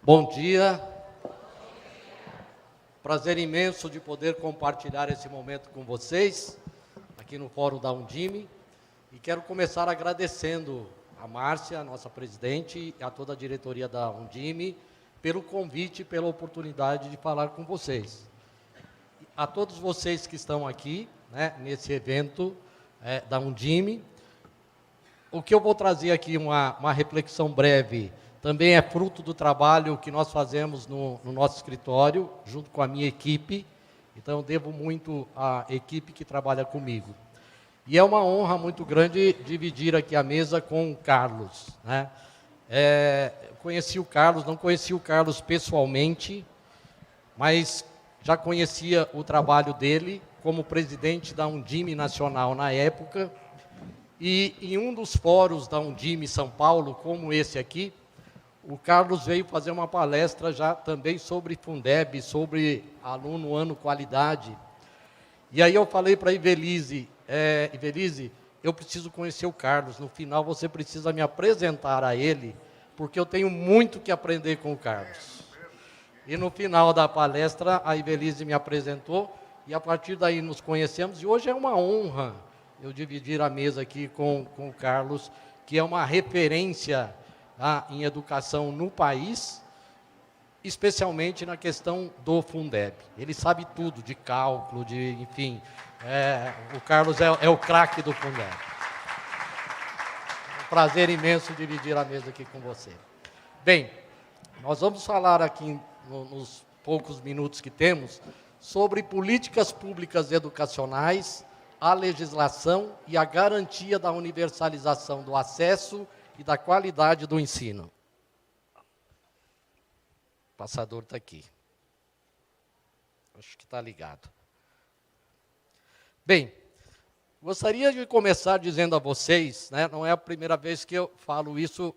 Bom dia. Prazer imenso de poder compartilhar esse momento com vocês, aqui no Fórum da Undime. E quero começar agradecendo a Márcia, nossa presidente, e a toda a diretoria da Undime, pelo convite e pela oportunidade de falar com vocês. A todos vocês que estão aqui, nesse evento da Undime, o que eu vou trazer aqui, uma reflexão breve, também é fruto do trabalho que nós fazemos no nosso escritório, junto com a minha equipe. Então, eu devo muito à equipe que trabalha comigo. E é uma honra muito grande dividir aqui a mesa com o Carlos. Conheci o Carlos, não conheci o Carlos pessoalmente, mas já conhecia o trabalho dele como presidente da Undime Nacional na época. E em um dos fóruns da Undime São Paulo, como esse aqui, o Carlos veio fazer uma palestra já também sobre Fundeb, sobre aluno ano qualidade. E aí eu falei para a Ivelise, Ivelise, eu preciso conhecer o Carlos, no final você precisa me apresentar a ele, porque eu tenho muito que aprender com o Carlos. E no final da palestra, a Ivelise me apresentou, e a partir daí nos conhecemos, e hoje é uma honra eu dividir a mesa aqui com o Carlos, que é uma referência em educação no país, especialmente na questão do Fundeb. Ele sabe tudo, de cálculo, enfim, o Carlos é o craque do Fundeb. É um prazer imenso dividir a mesa aqui com você. Bem, nós vamos falar aqui, nos poucos minutos que temos, sobre políticas públicas educacionais, a legislação e a garantia da universalização do acesso e da qualidade do ensino. O passador está aqui. Acho que está ligado. Bem, gostaria de começar dizendo a vocês, não é a primeira vez que eu falo isso,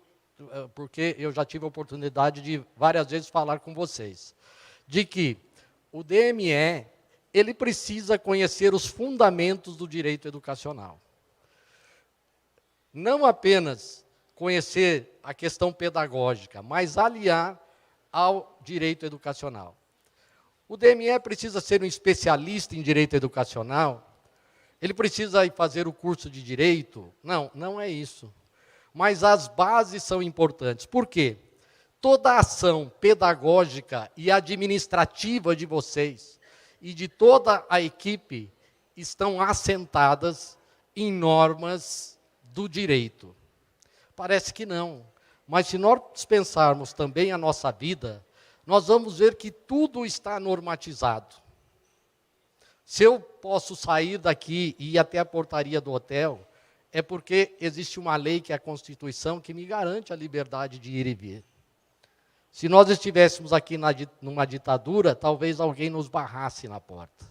porque eu já tive a oportunidade de várias vezes falar com vocês, de que o DME, ele precisa conhecer os fundamentos do direito educacional. Não apenas conhecer a questão pedagógica, mas aliar ao direito educacional. O DME precisa ser um especialista em direito educacional? Ele precisa ir fazer o curso de direito? Não, não é isso. Mas as bases são importantes. Por quê? Toda a ação pedagógica e administrativa de vocês e de toda a equipe estão assentadas em normas do direito. Parece que não, mas se nós pensarmos também a nossa vida, nós vamos ver que tudo está normatizado. Se eu posso sair daqui e ir até a portaria do hotel, é porque existe uma lei, que é a Constituição, que me garante a liberdade de ir e vir. Se nós estivéssemos aqui numa ditadura, talvez alguém nos barrasse na porta.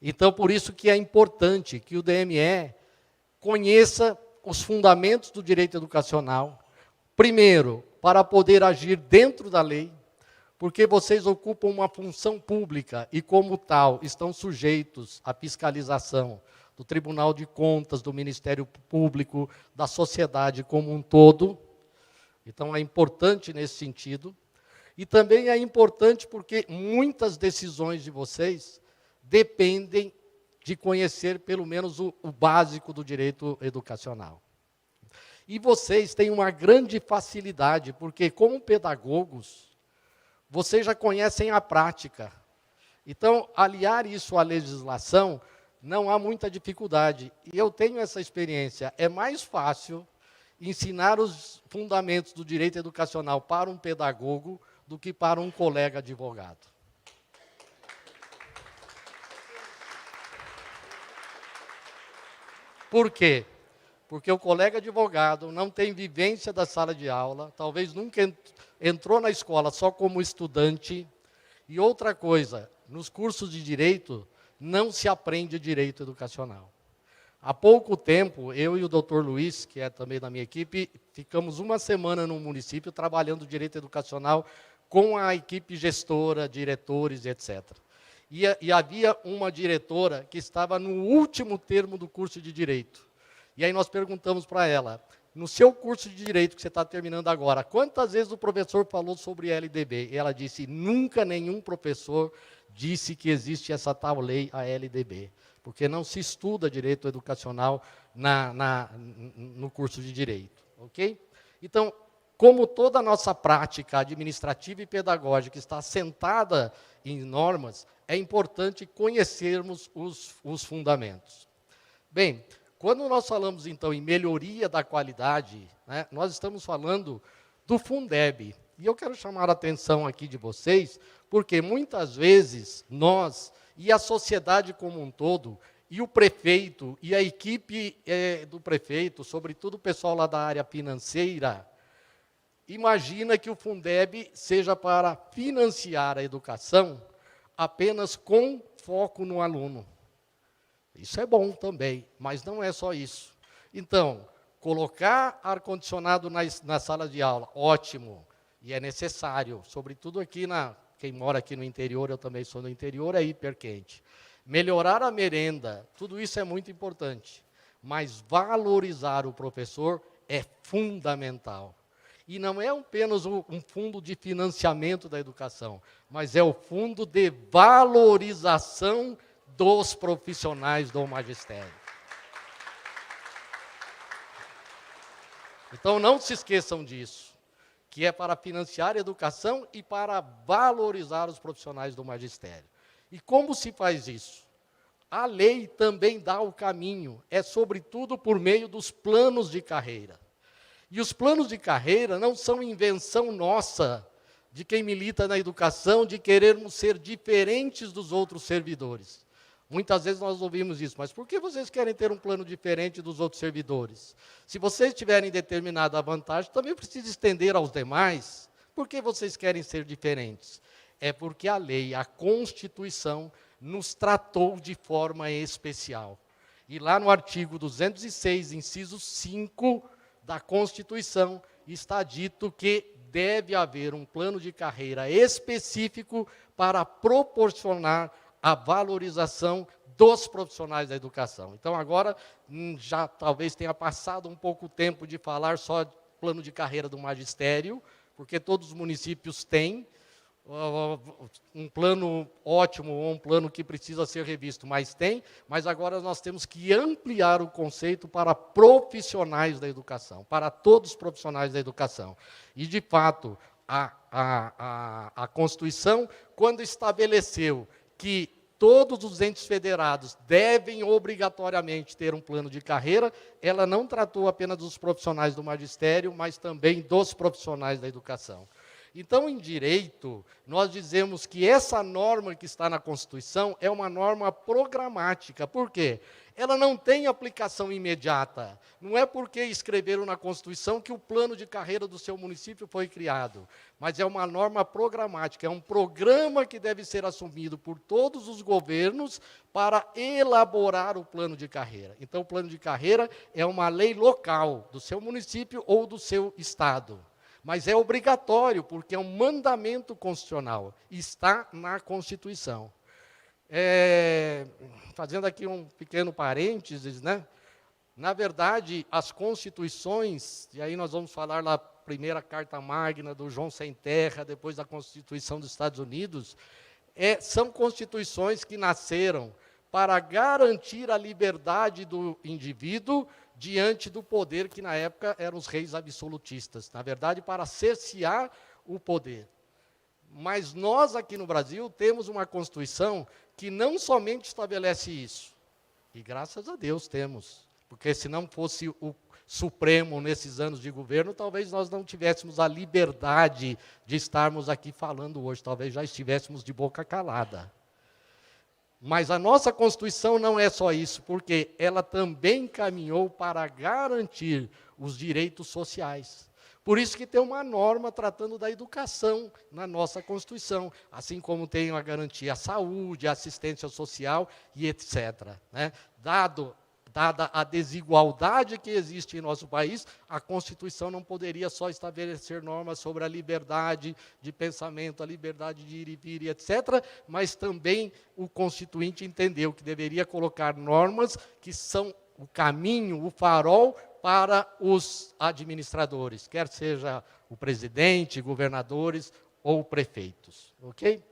Então, por isso que é importante que o DME conheça os fundamentos do direito educacional, primeiro, para poder agir dentro da lei, porque vocês ocupam uma função pública e, como tal, estão sujeitos à fiscalização do Tribunal de Contas, do Ministério Público, da sociedade como um todo. Então, é importante nesse sentido. E também é importante porque muitas decisões de vocês dependem de conhecer pelo menos o básico do direito educacional. E vocês têm uma grande facilidade, porque como pedagogos, vocês já conhecem a prática. Então, aliar isso à legislação, não há muita dificuldade. E eu tenho essa experiência. É mais fácil ensinar os fundamentos do direito educacional para um pedagogo do que para um colega advogado. Por quê? Porque o colega advogado não tem vivência da sala de aula, talvez nunca entrou na escola só como estudante. E outra coisa, nos cursos de direito, não se aprende direito educacional. Há pouco tempo, eu e o Dr. Luiz, que é também da minha equipe, ficamos uma semana no município trabalhando direito educacional com a equipe gestora, diretores, etc. E havia uma diretora que estava no último termo do curso de direito. E aí nós perguntamos para ela, no seu curso de Direito que você está terminando agora, quantas vezes o professor falou sobre LDB? E ela disse, nunca nenhum professor disse que existe essa tal lei, a LDB, porque não se estuda direito educacional no curso de Direito, ok? Então, como toda a nossa prática administrativa e pedagógica está assentada em normas, é importante conhecermos os fundamentos. Bem, quando nós falamos, então, em melhoria da qualidade, né, nós estamos falando do Fundeb. E eu quero chamar a atenção aqui de vocês, porque muitas vezes nós e a sociedade como um todo, e o prefeito e a equipe do prefeito, sobretudo o pessoal lá da área financeira, imagina que o Fundeb seja para financiar a educação apenas com foco no aluno. Isso é bom também, mas não é só isso. Então, colocar ar-condicionado na sala de aula, ótimo, e é necessário, sobretudo aqui, quem mora aqui no interior, eu também sou do interior, é hiperquente. Melhorar a merenda, tudo isso é muito importante, mas valorizar o professor é fundamental. E não é apenas um fundo de financiamento da educação, mas é o fundo de valorização dos profissionais do magistério. Então, não se esqueçam disso, que é para financiar a educação e para valorizar os profissionais do magistério. E como se faz isso? A lei também dá o caminho, é sobretudo por meio dos planos de carreira. E os planos de carreira não são invenção nossa, de quem milita na educação, de querermos ser diferentes dos outros servidores. Muitas vezes nós ouvimos isso, mas por que vocês querem ter um plano diferente dos outros servidores? Se vocês tiverem determinada vantagem, também precisa estender aos demais. Por que vocês querem ser diferentes? É porque a lei, a Constituição, nos tratou de forma especial. E lá no artigo 206, inciso 5 da Constituição, está dito que deve haver um plano de carreira específico para proporcionar a valorização dos profissionais da educação. Então, agora, já talvez tenha passado um pouco o tempo de falar só de plano de carreira do magistério, porque todos os municípios têm um plano ótimo ou um plano que precisa ser revisto, mas agora nós temos que ampliar o conceito para profissionais da educação, para todos os profissionais da educação. E, de fato, a Constituição, quando estabeleceu que todos os entes federados devem obrigatoriamente ter um plano de carreira, ela não tratou apenas dos profissionais do magistério, mas também dos profissionais da educação. Então, em direito, nós dizemos que essa norma que está na Constituição é uma norma programática. Por quê? Ela não tem aplicação imediata. Não é porque escreveram na Constituição que o plano de carreira do seu município foi criado, mas é uma norma programática, é um programa que deve ser assumido por todos os governos para elaborar o plano de carreira. Então, o plano de carreira é uma lei local do seu município ou do seu estado. Mas é obrigatório, porque é um mandamento constitucional, está na Constituição. Fazendo aqui um pequeno parênteses, né? Na verdade, as constituições, e aí nós vamos falar lá, primeira Carta Magna do João Sem Terra, depois da Constituição dos Estados Unidos, são constituições que nasceram para garantir a liberdade do indivíduo diante do poder que, na época, eram os reis absolutistas. Na verdade, para cercear o poder. Mas nós, aqui no Brasil, temos uma Constituição que não somente estabelece isso, e graças a Deus temos, porque se não fosse o Supremo nesses anos de governo, talvez nós não tivéssemos a liberdade de estarmos aqui falando hoje, talvez já estivéssemos de boca calada. Mas a nossa Constituição não é só isso, porque ela também caminhou para garantir os direitos sociais. Por isso que tem uma norma tratando da educação na nossa Constituição, assim como tem a garantia à saúde, à assistência social e etc. Né? Dada a desigualdade que existe em nosso país, a Constituição não poderia só estabelecer normas sobre a liberdade de pensamento, a liberdade de ir e vir, etc., mas também o Constituinte entendeu que deveria colocar normas que são o caminho, o farol, para os administradores, quer seja o presidente, governadores ou prefeitos, ok?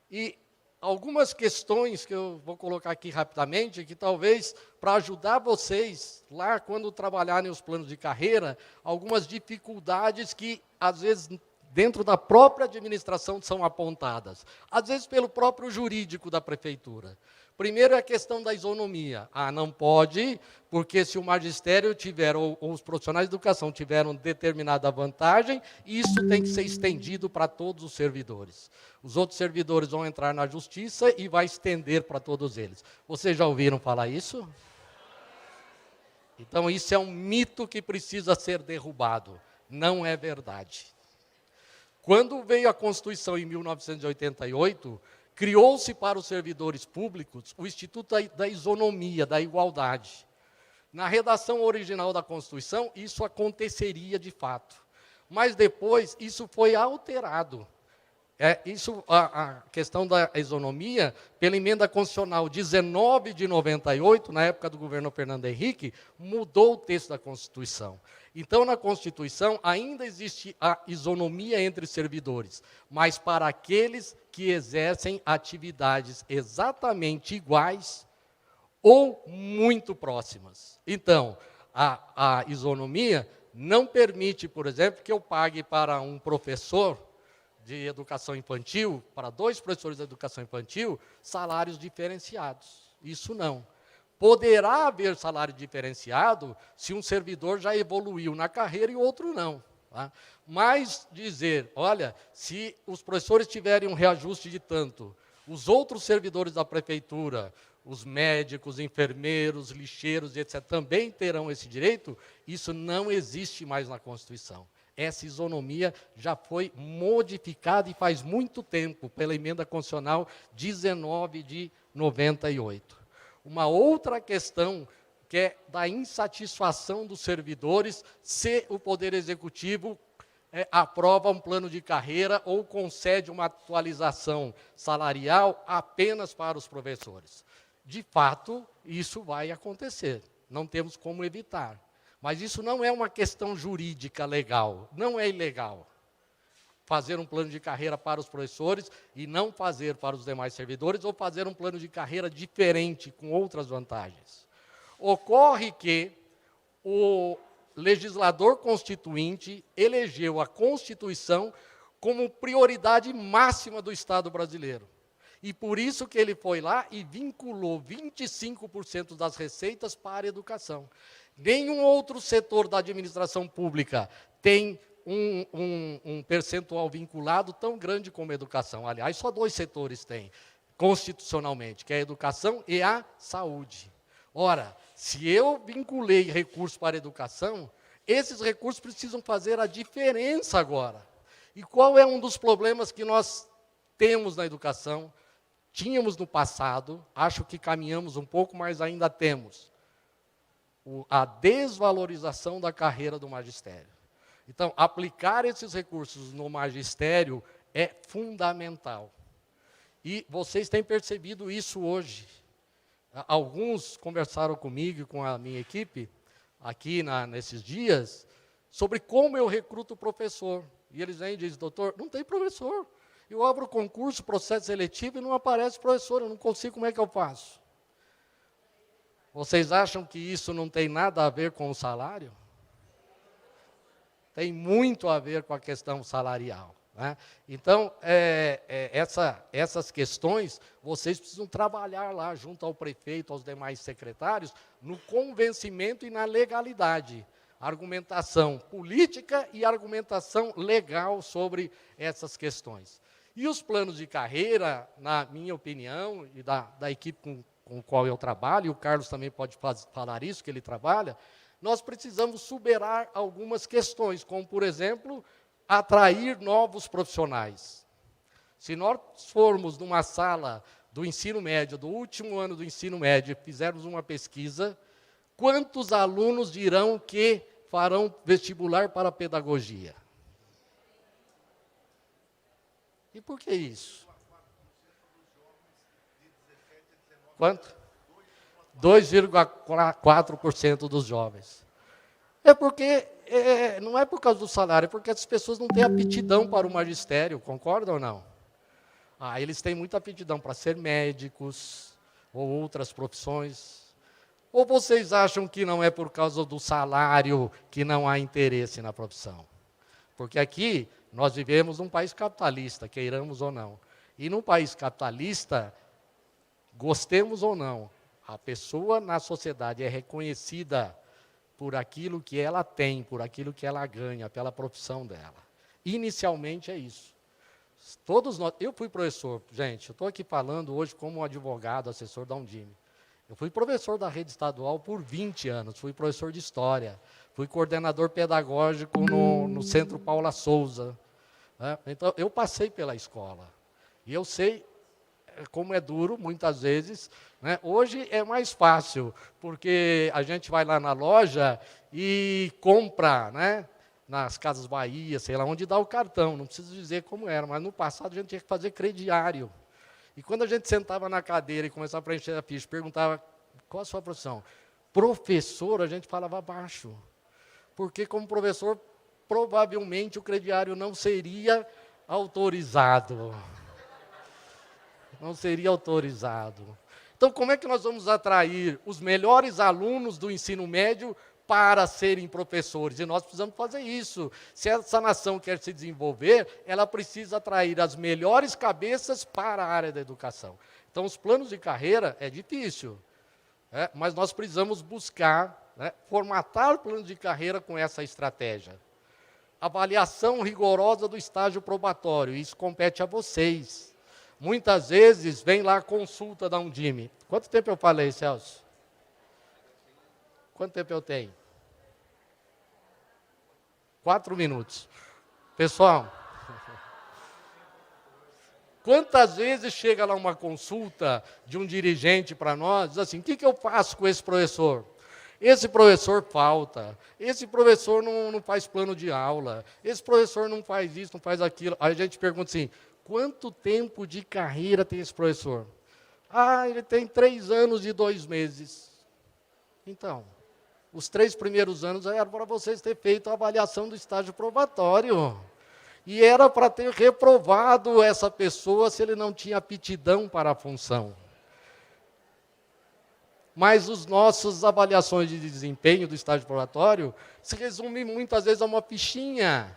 E algumas questões que eu vou colocar aqui rapidamente, que talvez para ajudar vocês lá quando trabalharem os planos de carreira, algumas dificuldades que às vezes dentro da própria administração são apontadas, às vezes pelo próprio jurídico da prefeitura. Primeiro é a questão da isonomia. Não pode, porque se o magistério tiver, ou os profissionais de educação tiveram determinada vantagem, isso tem que ser estendido para todos os servidores. Os outros servidores vão entrar na justiça e vai estender para todos eles. Vocês já ouviram falar isso? Então, isso é um mito que precisa ser derrubado. Não é verdade. Quando veio a Constituição em 1988, criou-se para os servidores públicos o Instituto da Isonomia, da Igualdade. Na redação original da Constituição, isso aconteceria de fato. Mas depois, isso foi alterado. A questão da isonomia, pela emenda constitucional 19 de 98, na época do governo Fernando Henrique, mudou o texto da Constituição. Então, na Constituição, ainda existe a isonomia entre servidores, mas para aqueles que exercem atividades exatamente iguais ou muito próximas. Então, a isonomia não permite, por exemplo, que eu pague para um professor de educação infantil, para 2 professores de educação infantil, salários diferenciados. Isso não. Poderá haver salário diferenciado se um servidor já evoluiu na carreira e outro não. Tá? Mas dizer, olha, se os professores tiverem um reajuste de tanto, os outros servidores da prefeitura, os médicos, enfermeiros, lixeiros, etc., também terão esse direito, isso não existe mais na Constituição. Essa isonomia já foi modificada e faz muito tempo, pela emenda constitucional 19 de 98. Uma outra questão que é da insatisfação dos servidores se o Poder Executivo aprova um plano de carreira ou concede uma atualização salarial apenas para os professores. De fato, isso vai acontecer, não temos como evitar. Mas isso não é uma questão jurídica legal, não é ilegal. Fazer um plano de carreira para os professores e não fazer para os demais servidores, ou fazer um plano de carreira diferente, com outras vantagens. Ocorre que o legislador constituinte elegeu a Constituição como prioridade máxima do Estado brasileiro. E por isso que ele foi lá e vinculou 25% das receitas para a educação. Nenhum outro setor da administração pública tem um percentual vinculado tão grande como a educação. Aliás, só 2 setores têm, constitucionalmente, que é a educação e a saúde. Ora, se eu vinculei recursos para a educação, esses recursos precisam fazer a diferença agora. E qual é um dos problemas que nós temos na educação? Tínhamos no passado, acho que caminhamos um pouco, mas ainda temos. A desvalorização da carreira do magistério. Então, aplicar esses recursos no magistério é fundamental. E vocês têm percebido isso hoje. Alguns conversaram comigo e com a minha equipe, aqui nesses dias, sobre como eu recruto professor. E eles vêm e dizem, doutor, não tem professor. Eu abro concurso, processo seletivo e não aparece professor, eu não consigo, como é que eu faço? Vocês acham que isso não tem nada a ver com o salário? Tem muito a ver com a questão salarial. Né? Então, essas questões, vocês precisam trabalhar lá, junto ao prefeito, aos demais secretários, no convencimento e na legalidade. Argumentação política e argumentação legal sobre essas questões. E os planos de carreira, na minha opinião, e da equipe com a qual eu trabalho, e o Carlos também pode falar isso, que ele trabalha, nós precisamos superar algumas questões, como, por exemplo, atrair novos profissionais. Se nós formos numa sala do ensino médio, do último ano do ensino médio, e fizermos uma pesquisa, quantos alunos dirão que farão vestibular para a pedagogia? E por que isso? Quanto? 2,4% dos jovens. É porque, não é por causa do salário, é porque as pessoas não têm aptidão para o magistério, concordam ou não? Eles têm muita aptidão para ser médicos ou outras profissões. Ou vocês acham que não é por causa do salário que não há interesse na profissão? Porque aqui nós vivemos num país capitalista, queiramos ou não. E num país capitalista, gostemos ou não, a pessoa na sociedade é reconhecida por aquilo que ela tem, por aquilo que ela ganha, pela profissão dela. Inicialmente é isso. Todos nós, eu fui professor, gente, eu estou aqui falando hoje como advogado, assessor da Undime. Eu fui professor da rede estadual por 20 anos, fui professor de história, fui coordenador pedagógico no Centro Paula Souza. Né? Então, eu passei pela escola. E eu sei como é duro, muitas vezes. Né? Hoje é mais fácil, porque a gente vai lá na loja e compra, né? Nas Casas Bahia, sei lá, onde dá o cartão. Não preciso dizer como era, mas no passado a gente tinha que fazer crediário. E quando a gente sentava na cadeira e começava a preencher a ficha, perguntava, qual a sua profissão? Professor, a gente falava baixo. Porque como professor, provavelmente o crediário não seria autorizado. Não seria autorizado. Então, como é que nós vamos atrair os melhores alunos do ensino médio para serem professores? E nós precisamos fazer isso. Se essa nação quer se desenvolver, ela precisa atrair as melhores cabeças para a área da educação. Então, os planos de carreira é difícil, mas nós precisamos buscar, formatar planos de carreira com essa estratégia. Avaliação rigorosa do estágio probatório, isso compete a vocês. Muitas vezes vem lá a consulta da Undime. Quanto tempo eu falei, Celso? Quanto tempo eu tenho? 4 minutos. Pessoal, quantas vezes chega lá uma consulta de um dirigente para nós, diz assim, o que eu faço com esse professor? Esse professor falta, esse professor não faz plano de aula, esse professor não faz isso, não faz aquilo. Aí a gente pergunta assim, quanto tempo de carreira tem esse professor? Ele tem 3 anos e 2 meses. Então, os 3 primeiros anos era para vocês terem feito a avaliação do estágio probatório. E era para ter reprovado essa pessoa se ele não tinha aptidão para a função. Mas as nossas avaliações de desempenho do estágio probatório se resumem muitas vezes a uma fichinha.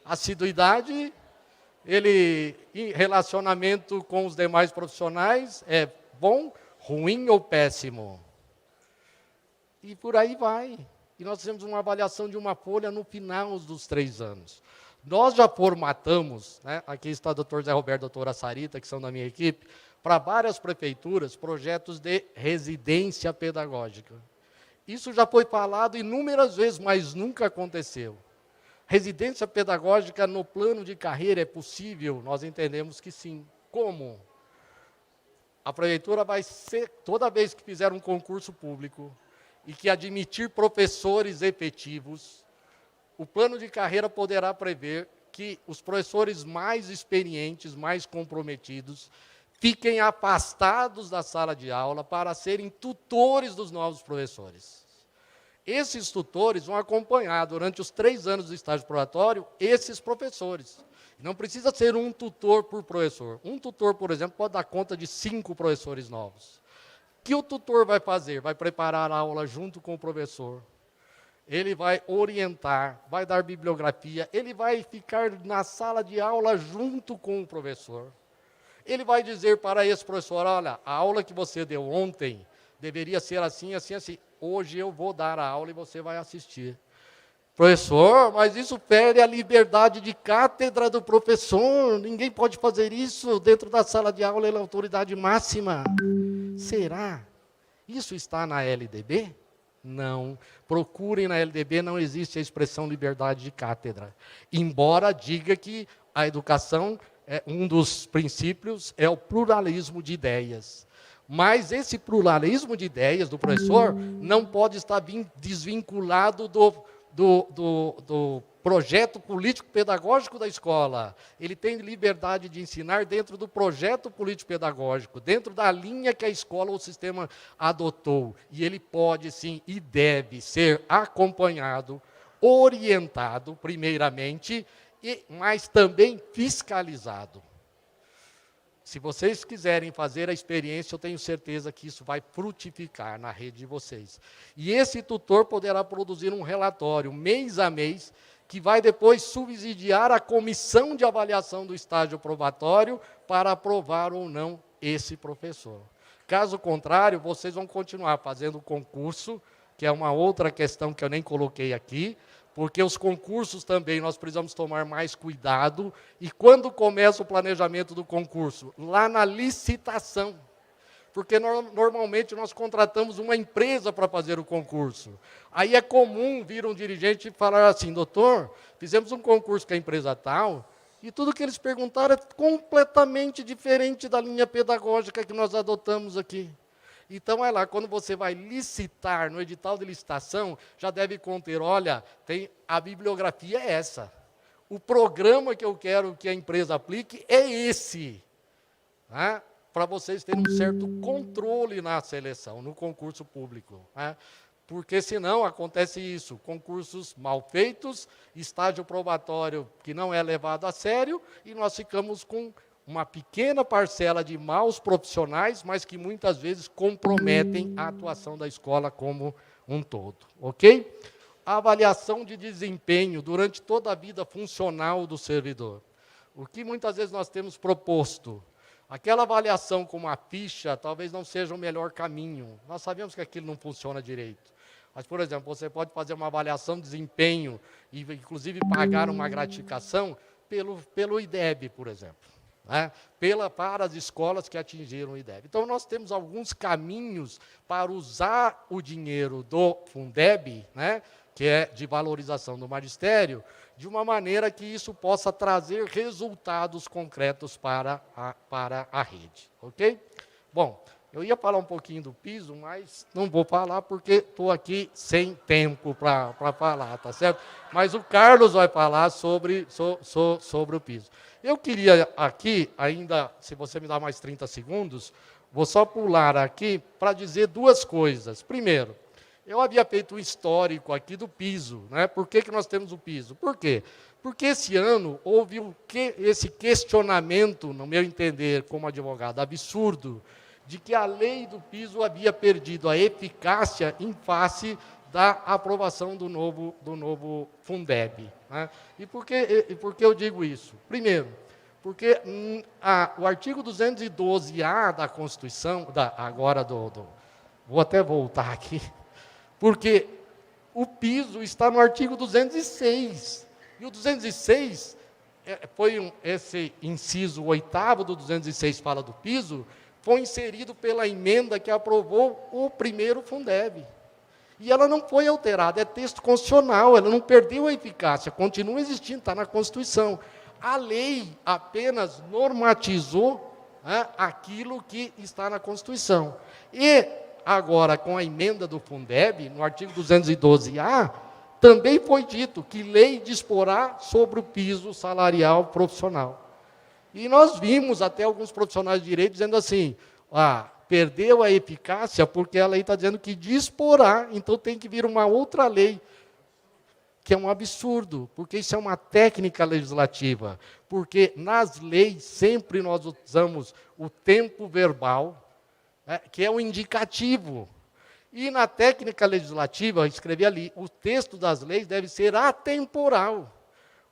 Assiduidade, em relacionamento com os demais profissionais, é bom, ruim ou péssimo. E por aí vai. E nós temos uma avaliação de uma folha no final dos 3 anos. Nós já formatamos, aqui está o doutor Zé Roberto e a doutora Sarita, que são da minha equipe, para várias prefeituras, projetos de residência pedagógica. Isso já foi falado inúmeras vezes, mas nunca aconteceu. Residência pedagógica no plano de carreira é possível? Nós entendemos que sim. Como? A prefeitura vai ser, toda vez que fizer um concurso público e que admitir professores efetivos, o plano de carreira poderá prever que os professores mais experientes, mais comprometidos, fiquem afastados da sala de aula para serem tutores dos novos professores. Esses tutores vão acompanhar, durante os 3 anos do estágio probatório, esses professores. Não precisa ser um tutor por professor. Um tutor, por exemplo, pode dar conta de 5 professores novos. O que o tutor vai fazer? Vai preparar a aula junto com o professor. Ele vai orientar, vai dar bibliografia, ele vai ficar na sala de aula junto com o professor. Ele vai dizer para esse professor, olha, a aula que você deu ontem deveria ser assim, assim, assim. Hoje eu vou dar a aula e você vai assistir. Professor, mas isso fere a liberdade de cátedra do professor. Ninguém pode fazer isso dentro da sala de aula, ele é a autoridade máxima. Será? Isso está na LDB? Não. Procurem na LDB, não existe a expressão liberdade de cátedra. Embora diga que a educação, um dos princípios é o pluralismo de ideias. Mas esse pluralismo de ideias do professor não pode estar desvinculado do projeto político-pedagógico da escola. Ele tem liberdade de ensinar dentro do projeto político-pedagógico, dentro da linha que a escola ou o sistema adotou. E ele pode, sim, e deve ser acompanhado, orientado, primeiramente, mas também fiscalizado. Se vocês quiserem fazer a experiência, eu tenho certeza que isso vai frutificar na rede de vocês. E esse tutor poderá produzir um relatório, mês a mês, que vai depois subsidiar a comissão de avaliação do estágio probatório para aprovar ou não esse professor. Caso contrário, vocês vão continuar fazendo o concurso, que é uma outra questão que eu nem coloquei aqui, porque os concursos também nós precisamos tomar mais cuidado. E quando começa o planejamento do concurso? Lá na licitação. Porque normalmente nós contratamos uma empresa para fazer o concurso. Aí é comum vir um dirigente e falar assim, doutor, fizemos um concurso com a empresa tal, e tudo que eles perguntaram é completamente diferente da linha pedagógica que nós adotamos aqui. Então, é lá, quando você vai licitar no edital de licitação, já deve conter, olha, a bibliografia é essa. O programa que eu quero que a empresa aplique é esse. Né? Para vocês terem um certo controle na seleção, no concurso público. Né? Porque, senão, acontece isso, concursos mal feitos, estágio probatório que não é levado a sério, e nós ficamos com uma pequena parcela de maus profissionais, mas que muitas vezes comprometem a atuação da escola como um todo. Ok? A avaliação de desempenho durante toda a vida funcional do servidor. O que muitas vezes nós temos proposto? Aquela avaliação com uma ficha talvez não seja o melhor caminho. Nós sabemos que aquilo não funciona direito. Mas, por exemplo, você pode fazer uma avaliação de desempenho e, inclusive, pagar uma gratificação pelo IDEB, por exemplo. Né, para as escolas que atingiram o IDEB. Então, nós temos alguns caminhos para usar o dinheiro do Fundeb, né, que é de valorização do magistério, de uma maneira que isso possa trazer resultados concretos para a rede. Ok? Bom, eu ia falar um pouquinho do piso, mas não vou falar porque estou aqui sem tempo para falar, tá certo? Mas o Carlos vai falar sobre o piso. Eu queria aqui, ainda, se você me dá mais 30 segundos, vou só pular aqui para dizer duas coisas. Primeiro, eu havia feito um histórico aqui do piso. Né? Por que nós temos o piso? Por quê? Porque esse ano houve esse questionamento, no meu entender, como advogado, absurdo, de que a lei do piso havia perdido a eficácia em face da aprovação do novo Fundeb. Né? E por que eu digo isso? Primeiro, porque o artigo 212-A da Constituição, vou até voltar aqui, porque o piso está no artigo 206. E o 206, esse inciso 8º do 206 fala do piso, foi inserido pela emenda que aprovou o primeiro Fundeb. E ela não foi alterada, é texto constitucional, ela não perdeu a eficácia, continua existindo, está na Constituição. A lei apenas normatizou, né, aquilo que está na Constituição. E agora, com a emenda do Fundeb, no artigo 212-A, também foi dito que lei disporá sobre o piso salarial profissional. E nós vimos até alguns profissionais de direito dizendo assim, perdeu a eficácia porque a lei está dizendo que disporá, então tem que vir uma outra lei, que é um absurdo, porque isso é uma técnica legislativa, porque nas leis sempre nós usamos o tempo verbal, né, que é o indicativo. E na técnica legislativa, eu escrevi ali, o texto das leis deve ser atemporal.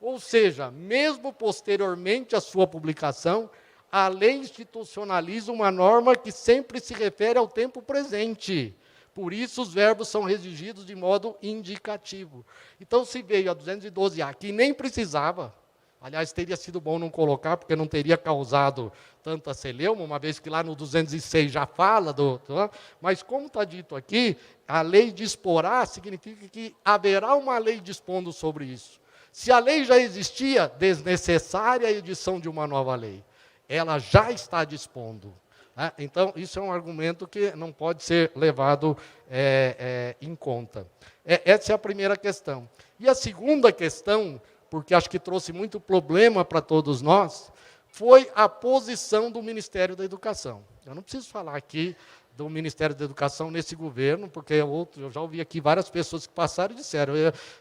Ou seja, mesmo posteriormente à sua publicação, a lei institucionaliza uma norma que sempre se refere ao tempo presente. Por isso, os verbos são redigidos de modo indicativo. Então, se veio a 212-A, que nem precisava, aliás, teria sido bom não colocar, porque não teria causado tanta celeuma, uma vez que lá no 206 já fala, mas como está dito aqui, a lei disporá significa que haverá uma lei dispondo sobre isso. Se a lei já existia, desnecessária a edição de uma nova lei. Ela já está dispondo. Então, isso é um argumento que não pode ser levado em conta. Essa é a primeira questão. E a segunda questão, porque acho que trouxe muito problema para todos nós, foi a posição do Ministério da Educação. Eu não preciso falar aqui do Ministério da Educação nesse governo, porque eu já ouvi aqui várias pessoas que passaram e disseram,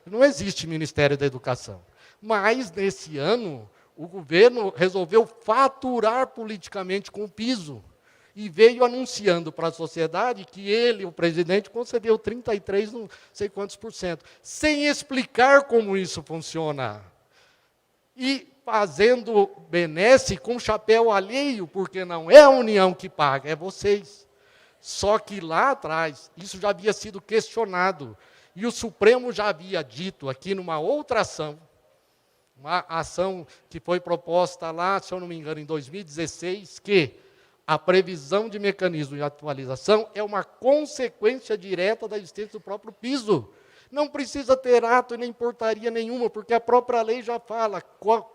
não existe Ministério da Educação. Mas, nesse ano, o governo resolveu faturar politicamente com o piso e veio anunciando para a sociedade que ele, o presidente, concedeu 33, não sei quantos por cento, sem explicar como isso funciona. E fazendo benesse com chapéu alheio, porque não é a União que paga, é vocês. Só que lá atrás, isso já havia sido questionado, e o Supremo já havia dito aqui numa outra ação, uma ação que foi proposta lá, se eu não me engano, em 2016, que a previsão de mecanismo de atualização é uma consequência direta da existência do próprio piso. Não precisa ter ato e nem portaria nenhuma, porque a própria lei já fala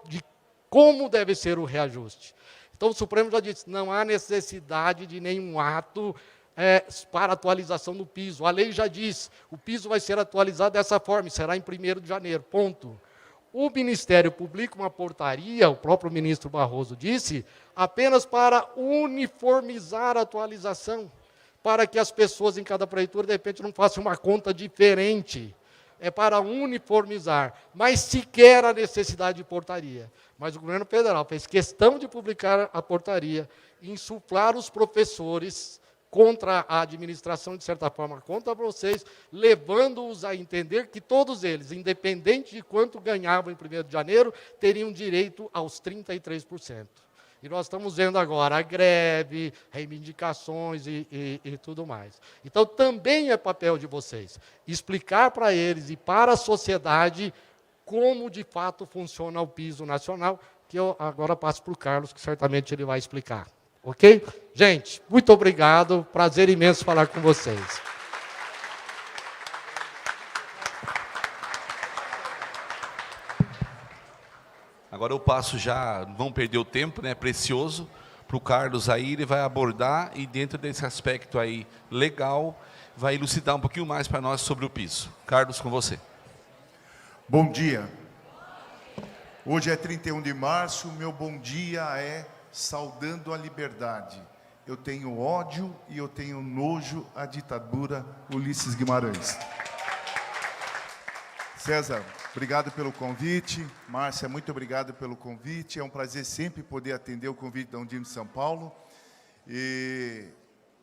de como deve ser o reajuste. Então, o Supremo já disse, não há necessidade de nenhum ato para atualização do piso. A lei já diz, o piso vai ser atualizado dessa forma, será em 1º de janeiro, ponto. O Ministério publica uma portaria, o próprio ministro Barroso disse, apenas para uniformizar a atualização, para que as pessoas em cada prefeitura, de repente, não façam uma conta diferente. É para uniformizar, mas sequer a necessidade de portaria. Mas o governo federal fez questão de publicar a portaria, insuflar os professores contra a administração, de certa forma, contra vocês, levando-os a entender que todos eles, independente de quanto ganhavam em 1º de janeiro, teriam direito aos 33%. E nós estamos vendo agora a greve, reivindicações e tudo mais. Então, também é papel de vocês explicar para eles e para a sociedade como, de fato, funciona o piso nacional, que eu agora passo para o Carlos, que certamente ele vai explicar. Ok? Gente, muito obrigado. Prazer imenso falar com vocês. Agora eu passo já, não vamos perder o tempo, né, precioso, para o Carlos aí, ele vai abordar e dentro desse aspecto aí legal, vai elucidar um pouquinho mais para nós sobre o piso. Carlos, com você. Bom dia. Hoje é 31 de março, meu bom dia é saudando a liberdade. Eu tenho ódio e eu tenho nojo à ditadura Ulisses Guimarães. César, obrigado pelo convite. Márcia, muito obrigado pelo convite. É um prazer sempre poder atender o convite da Undime de São Paulo. E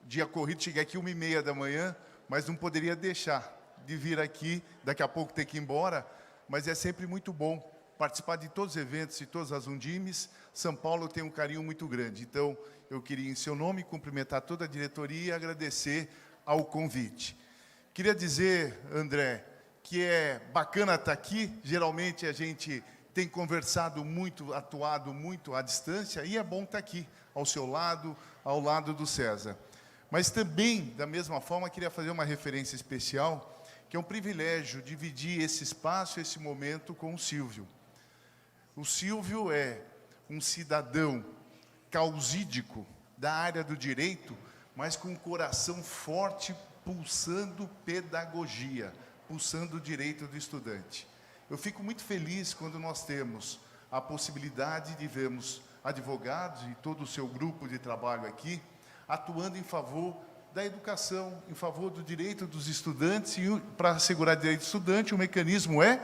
dia corrido, cheguei aqui 1h30 da manhã, mas não poderia deixar de vir aqui, daqui a pouco ter que ir embora, mas é sempre muito bom participar de todos os eventos e todas as Undimes. São Paulo tem um carinho muito grande. Então, eu queria, em seu nome, cumprimentar toda a diretoria e agradecer ao convite. Queria dizer, André, que é bacana estar aqui. Geralmente a gente tem conversado muito, atuado muito à distância, e é bom estar aqui, ao seu lado, ao lado do César. Mas também, da mesma forma, queria fazer uma referência especial, que é um privilégio dividir esse espaço, esse momento com o Silvio. O Silvio é um cidadão causídico da área do direito, mas com um coração forte, pulsando pedagogia, pulsando o direito do estudante. Eu fico muito feliz quando nós temos a possibilidade de vermos advogados e todo o seu grupo de trabalho aqui, atuando em favor da educação, em favor do direito dos estudantes, e para assegurar o direito do estudante, o mecanismo é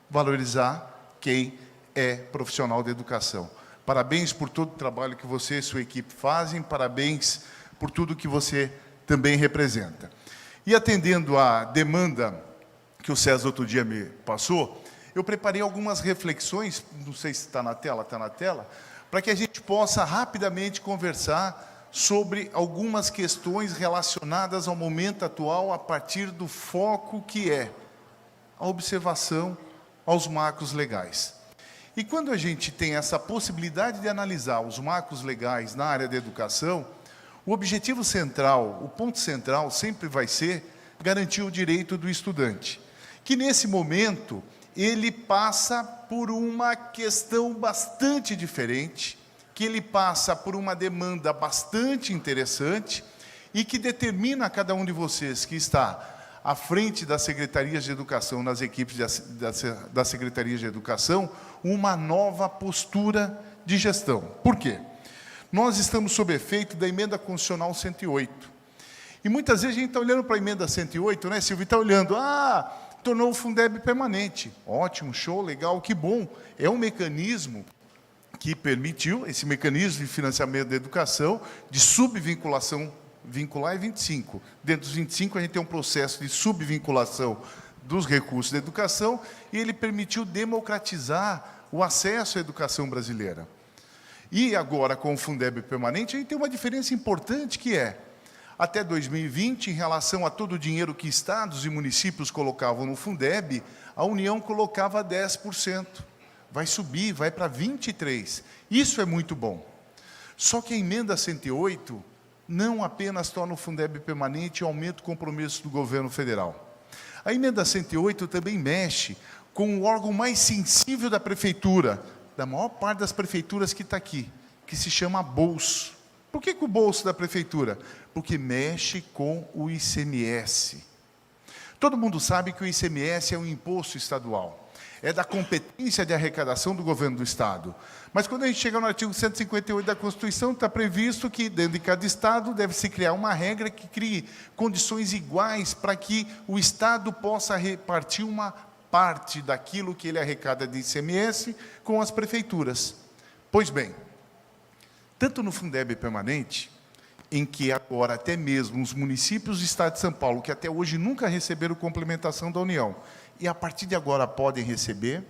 valorizar quem é profissional da educação. Parabéns por todo o trabalho que você e sua equipe fazem, parabéns por tudo que você também representa. E atendendo à demanda que o César outro dia me passou, eu preparei algumas reflexões, não sei se está na tela, para que a gente possa rapidamente conversar sobre algumas questões relacionadas ao momento atual, a partir do foco que é a observação aos marcos legais. E quando a gente tem essa possibilidade de analisar os marcos legais na área da educação, o objetivo central, o ponto central sempre vai ser garantir o direito do estudante, que nesse momento ele passa por uma questão bastante diferente, que ele passa por uma demanda bastante interessante e que determina a cada um de vocês que está à frente das secretarias de educação, nas equipes das secretarias de educação, uma nova postura de gestão. Por quê? Nós estamos sob efeito da emenda constitucional 108. E muitas vezes a gente está olhando para a emenda 108, né, Silvio? Está olhando, tornou o Fundeb permanente. Ótimo, show, legal, que bom. É um mecanismo que permitiu, esse mecanismo de financiamento da educação, de subvinculação, vincular é 25. Dentro dos 25, a gente tem um processo de subvinculação dos recursos da educação, e ele permitiu democratizar o acesso à educação brasileira. E agora, com o Fundeb permanente, a gente tem uma diferença importante, que é, até 2020, em relação a todo o dinheiro que estados e municípios colocavam no Fundeb, a União colocava 10%. Vai subir, vai para 23%. Isso é muito bom. Só que a emenda 108 não apenas torna o Fundeb permanente e aumenta o compromisso do governo federal. A emenda 108 também mexe com o órgão mais sensível da prefeitura, da maior parte das prefeituras que está aqui, que se chama bolso. Por que o bolso da prefeitura? Porque mexe com o ICMS. Todo mundo sabe que o ICMS é um imposto estadual. É da competência de arrecadação do governo do Estado. Mas quando a gente chega no artigo 158 da Constituição, está previsto que dentro de cada Estado deve-se criar uma regra que crie condições iguais para que o Estado possa repartir uma parte daquilo que ele arrecada de ICMS com as prefeituras. Pois bem, tanto no Fundeb permanente, em que agora até mesmo os municípios do Estado de São Paulo, que até hoje nunca receberam complementação da União, e a partir de agora podem receber,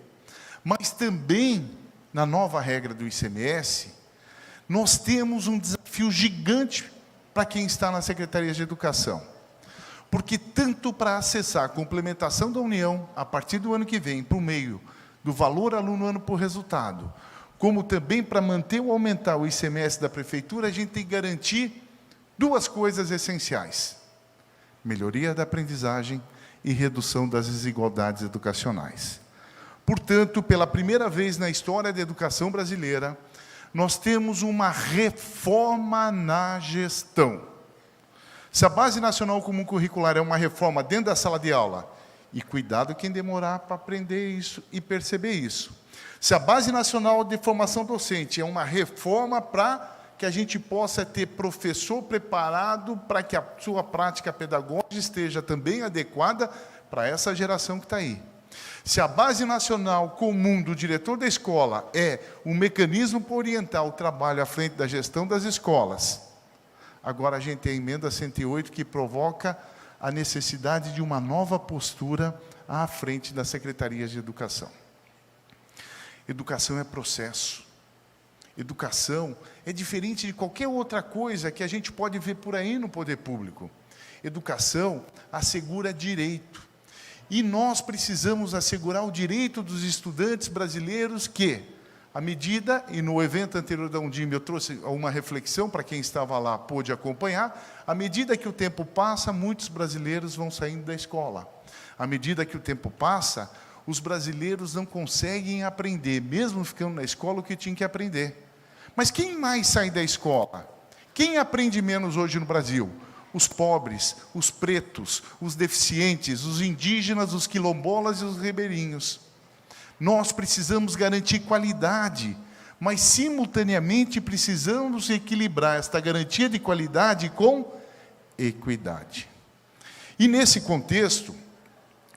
mas também na nova regra do ICMS, nós temos um desafio gigante para quem está na Secretaria de Educação. Porque tanto para acessar a complementação da União, a partir do ano que vem, por meio do valor aluno ano por resultado, como também para manter ou aumentar o ICMS da Prefeitura, a gente tem que garantir duas coisas essenciais: melhoria da aprendizagem e redução das desigualdades educacionais. Portanto, pela primeira vez na história da educação brasileira, nós temos uma reforma na gestão. Se a Base Nacional Comum Curricular é uma reforma dentro da sala de aula, e cuidado quem demorar para aprender isso e perceber isso. Se a Base Nacional de Formação Docente é uma reforma para que a gente possa ter professor preparado para que a sua prática pedagógica esteja também adequada para essa geração que está aí. Se a Base Nacional Comum do diretor da escola é um mecanismo para orientar o trabalho à frente da gestão das escolas, agora a gente tem a emenda 108 que provoca a necessidade de uma nova postura à frente das secretarias de educação. Educação é processo. Educação é diferente de qualquer outra coisa que a gente pode ver por aí no poder público. Educação assegura direito. E nós precisamos assegurar o direito dos estudantes brasileiros que, à medida, e no evento anterior da Undime eu trouxe uma reflexão para quem estava lá, pôde acompanhar, à medida que o tempo passa, muitos brasileiros vão saindo da escola. À medida que o tempo passa, os brasileiros não conseguem aprender, mesmo ficando na escola, o que tinham que aprender. Mas quem mais sai da escola? Quem aprende menos hoje no Brasil? Os pobres, os pretos, os deficientes, os indígenas, os quilombolas e os ribeirinhos. Nós precisamos garantir qualidade, mas simultaneamente precisamos equilibrar esta garantia de qualidade com equidade. E nesse contexto,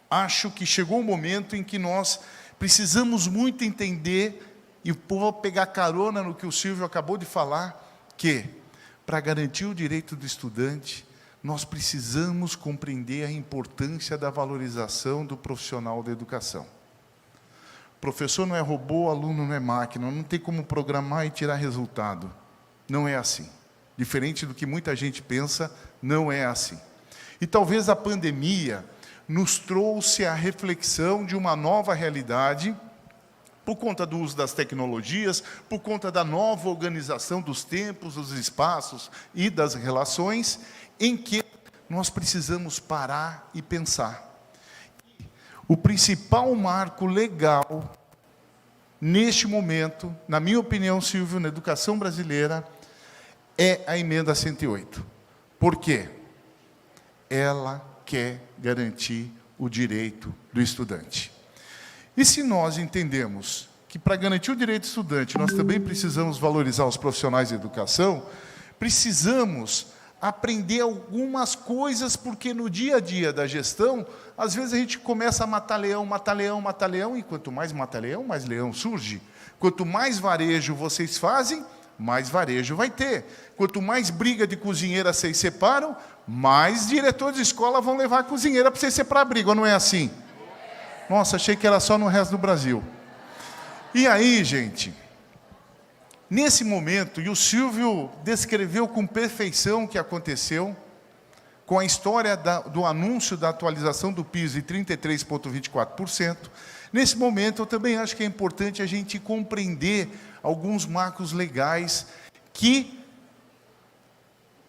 acho que chegou o momento em que nós precisamos muito entender, e vou pegar carona no que o Silvio acabou de falar, que para garantir o direito do estudante, nós precisamos compreender a importância da valorização do profissional da educação. Professor não é robô, aluno não é máquina, não tem como programar e tirar resultado. Não é assim. Diferente do que muita gente pensa, não é assim. E talvez a pandemia nos trouxe a reflexão de uma nova realidade, por conta do uso das tecnologias, por conta da nova organização dos tempos, dos espaços e das relações, em que nós precisamos parar e pensar. O principal marco legal neste momento, na minha opinião, Silvio, na educação brasileira, é a emenda 108. Por quê? Ela quer garantir o direito do estudante. E se nós entendemos que para garantir o direito do estudante, nós também precisamos valorizar os profissionais de educação, precisamos aprender algumas coisas, porque no dia a dia da gestão, às vezes a gente começa a matar leão, e quanto mais mata leão, mais leão surge. Quanto mais varejo vocês fazem, mais varejo vai ter. Quanto mais briga de cozinheira vocês separam, mais diretores de escola vão levar a cozinheira para vocês separar a briga, ou não é assim? Nossa, achei que era só no resto do Brasil. E aí, gente, nesse momento, e o Silvio descreveu com perfeição o que aconteceu, com a história do anúncio da atualização do PIS de 33,24%, nesse momento eu também acho que é importante a gente compreender alguns marcos legais que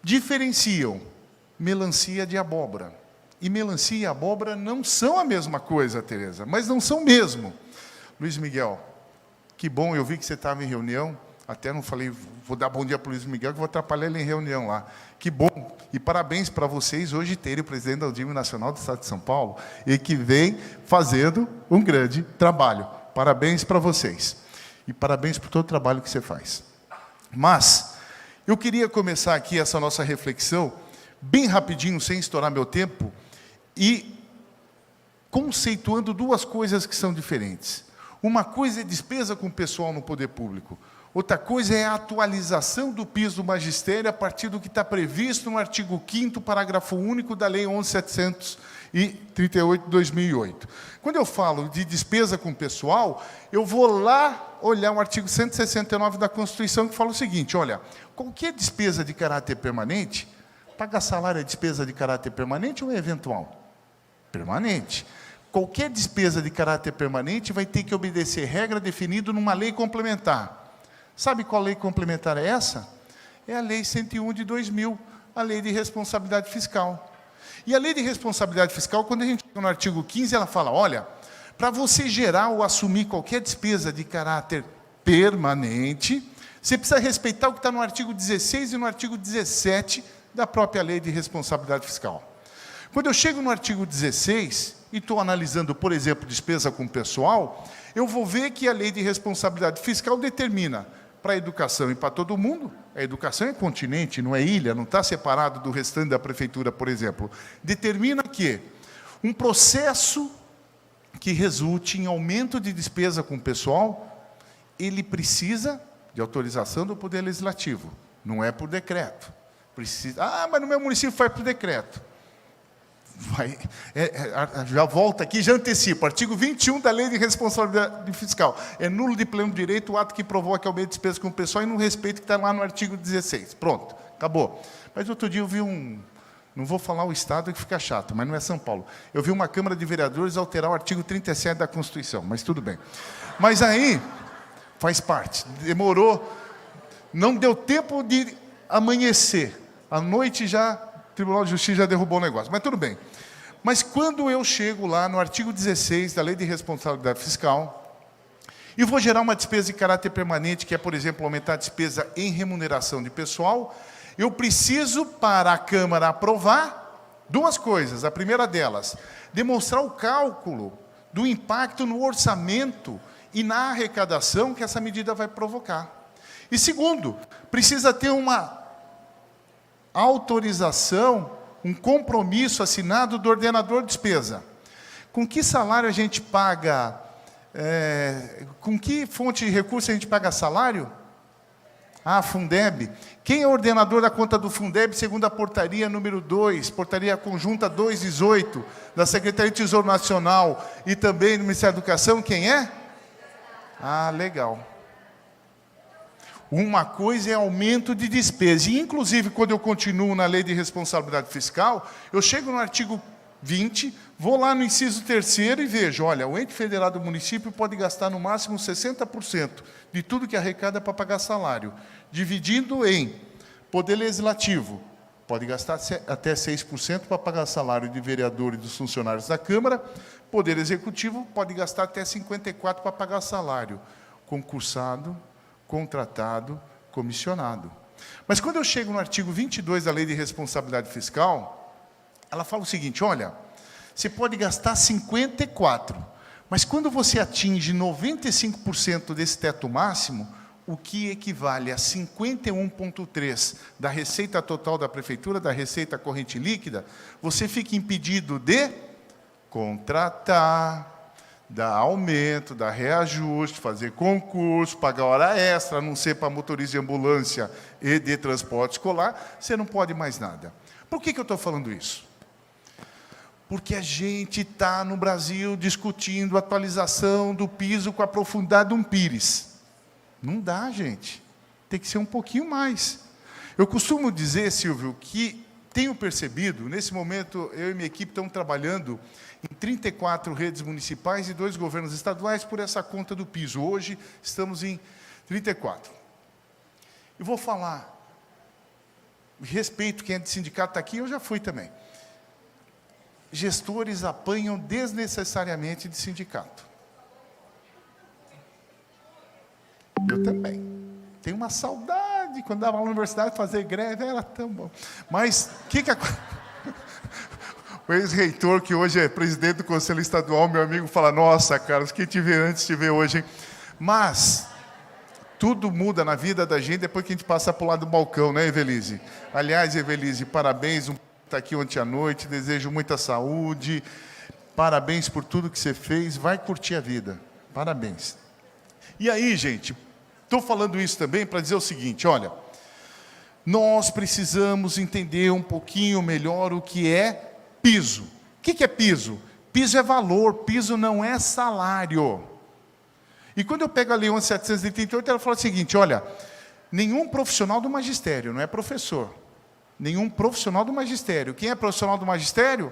diferenciam melancia de abóbora. E melancia e abóbora não são a mesma coisa, Tereza, mas não são mesmo. Luiz Miguel, que bom, eu vi que você estava em reunião, até não falei, vou dar bom dia para o Luiz Miguel, que vou atrapalhar ele em reunião lá. Que bom, e parabéns para vocês hoje terem o presidente da Audime Nacional do Estado de São Paulo, e que vem fazendo um grande trabalho. Parabéns para vocês. E parabéns por todo o trabalho que você faz. Mas, eu queria começar aqui essa nossa reflexão, bem rapidinho, sem estourar meu tempo, e conceituando duas coisas que são diferentes. Uma coisa é despesa com o pessoal no poder público. Outra coisa é a atualização do PIS do magistério a partir do que está previsto no artigo 5º, parágrafo único da Lei 11.738 de 2008. Quando eu falo de despesa com o pessoal, eu vou lá olhar o artigo 169 da Constituição, que fala o seguinte, olha, qualquer despesa de caráter permanente, pagar salário é despesa de caráter permanente ou é eventual? Permanente. Qualquer despesa de caráter permanente vai ter que obedecer regra definida numa lei complementar. Sabe qual lei complementar é essa? É a Lei 101 de 2000, a Lei de Responsabilidade Fiscal. E a Lei de Responsabilidade Fiscal, quando a gente chega no artigo 15, ela fala, olha, para você gerar ou assumir qualquer despesa de caráter permanente, você precisa respeitar o que está no artigo 16 e no artigo 17 da própria Lei de Responsabilidade Fiscal. Quando eu chego no artigo 16, e estou analisando, por exemplo, despesa com pessoal, eu vou ver que a Lei de Responsabilidade Fiscal determina para a educação e para todo mundo, a educação é continente, não é ilha, não está separado do restante da prefeitura, por exemplo, determina que um processo que resulte em aumento de despesa com pessoal, ele precisa de autorização do Poder Legislativo, não é por decreto. Precisa, mas no meu município faz por decreto. Já volta aqui, já antecipo, artigo 21 da Lei de Responsabilidade Fiscal. É nulo de pleno direito o ato que provoca aumento de despesa com o pessoal e não respeito que está lá no artigo 16. Pronto, acabou. Mas outro dia eu vi não vou falar o estado que fica chato, mas não é São Paulo. Eu vi uma Câmara de Vereadores alterar o artigo 37 da Constituição, mas tudo bem. Mas aí, faz parte, demorou, não deu tempo de amanhecer. À noite já... O Tribunal de Justiça já derrubou o negócio, mas tudo bem. Mas quando eu chego lá no artigo 16 da Lei de Responsabilidade Fiscal, e vou gerar uma despesa de caráter permanente, que é, por exemplo, aumentar a despesa em remuneração de pessoal, eu preciso, para a Câmara aprovar, duas coisas. A primeira delas, demonstrar o cálculo do impacto no orçamento e na arrecadação que essa medida vai provocar. E segundo, precisa ter uma autorização, um compromisso assinado do ordenador de despesa. Com que salário a gente paga, com que fonte de recurso a gente paga salário? Fundeb. Quem é o ordenador da conta do Fundeb, segundo a portaria número 2, portaria conjunta 218, da Secretaria de Tesouro Nacional e também do Ministério da Educação, quem é? Legal. Uma coisa é aumento de despesa. E, inclusive, quando eu continuo na Lei de Responsabilidade Fiscal, eu chego no artigo 20, vou lá no inciso 3º e vejo, olha, o ente federado do município pode gastar no máximo 60% de tudo que arrecada para pagar salário, dividindo em Poder Legislativo, pode gastar até 6% para pagar salário de vereador e dos funcionários da Câmara, Poder Executivo pode gastar até 54% para pagar salário. concursado, contratado, comissionado. Mas quando eu chego no artigo 22 da Lei de Responsabilidade Fiscal, ela fala o seguinte, olha, você pode gastar 54, mas quando você atinge 95% desse teto máximo, o que equivale a 51,3% da receita total da prefeitura, da receita corrente líquida, você fica impedido de contratar, dar aumento, dar reajuste, fazer concurso, pagar hora extra, a não ser para motorista de ambulância e de transporte escolar, você não pode mais nada. Por que eu estou falando isso? Porque a gente está no Brasil discutindo a atualização do piso com a profundidade de um pires. Não dá, gente. Tem que ser um pouquinho mais. Eu costumo dizer, Silvio, que tenho percebido, nesse momento, eu e minha equipe estamos trabalhando em 34 redes municipais e 2 governos estaduais por essa conta do piso. Hoje, estamos em 34. E vou falar, respeito quem é de sindicato está aqui, eu já fui também. Gestores apanham desnecessariamente de sindicato. Eu também. Tenho uma saudade, quando dava na universidade, fazer greve, era tão bom. Mas, o que o ex-reitor, que hoje é presidente do Conselho Estadual, meu amigo, fala, nossa, Carlos, quem te vê antes te vê hoje, hein? Mas, tudo muda na vida da gente depois que a gente passa para o lado do balcão, né, Evelise? Aliás, Evelise, parabéns, está aqui ontem à noite, desejo muita saúde, parabéns por tudo que você fez, vai curtir a vida, parabéns. E aí, gente, estou falando isso também para dizer o seguinte, olha, nós precisamos entender um pouquinho melhor o que é piso. O que é piso? Piso é valor, piso não é salário. E quando eu pego a Lei 11.738, ela fala o seguinte, olha, nenhum profissional do magistério, não é professor, nenhum profissional do magistério. Quem é profissional do magistério?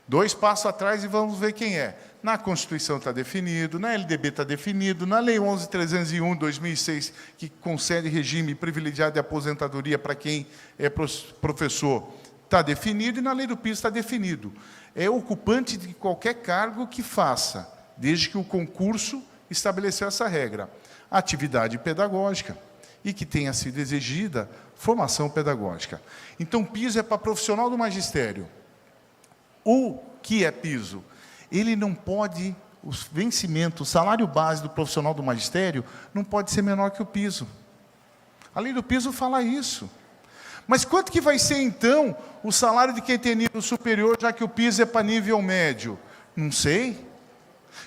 2 passos atrás e vamos ver quem é. Na Constituição está definido, na LDB está definido, na Lei 11.301, 2006, que concede regime privilegiado de aposentadoria para quem é professor, está definido, e na Lei do piso está definido. É ocupante de qualquer cargo que faça, desde que o concurso estabeleceu essa regra. Atividade pedagógica, e que tenha sido exigida formação pedagógica. Então, piso é para profissional do magistério. O que é piso? Ele não pode, o vencimento, o salário base do profissional do magistério não pode ser menor que o piso. A lei do piso fala isso. Mas quanto que vai ser, então, o salário de quem tem nível superior, já que o piso é para nível médio? Não sei.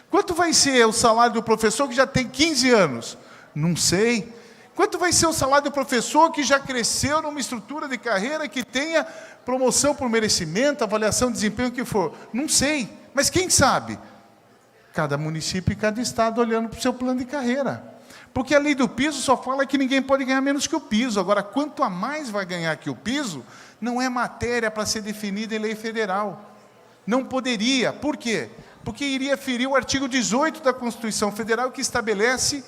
Quanto vai ser o salário do professor que já tem 15 anos? Não sei. Quanto vai ser o salário do professor que já cresceu numa estrutura de carreira que tenha promoção por merecimento, avaliação de desempenho, o que for? Não sei. Mas quem sabe? Cada município e cada estado olhando para o seu plano de carreira. Porque a lei do piso só fala que ninguém pode ganhar menos que o piso. Agora, quanto a mais vai ganhar que o piso, não é matéria para ser definida em lei federal. Não poderia. Por quê? Porque iria ferir o artigo 18 da Constituição Federal, que estabelece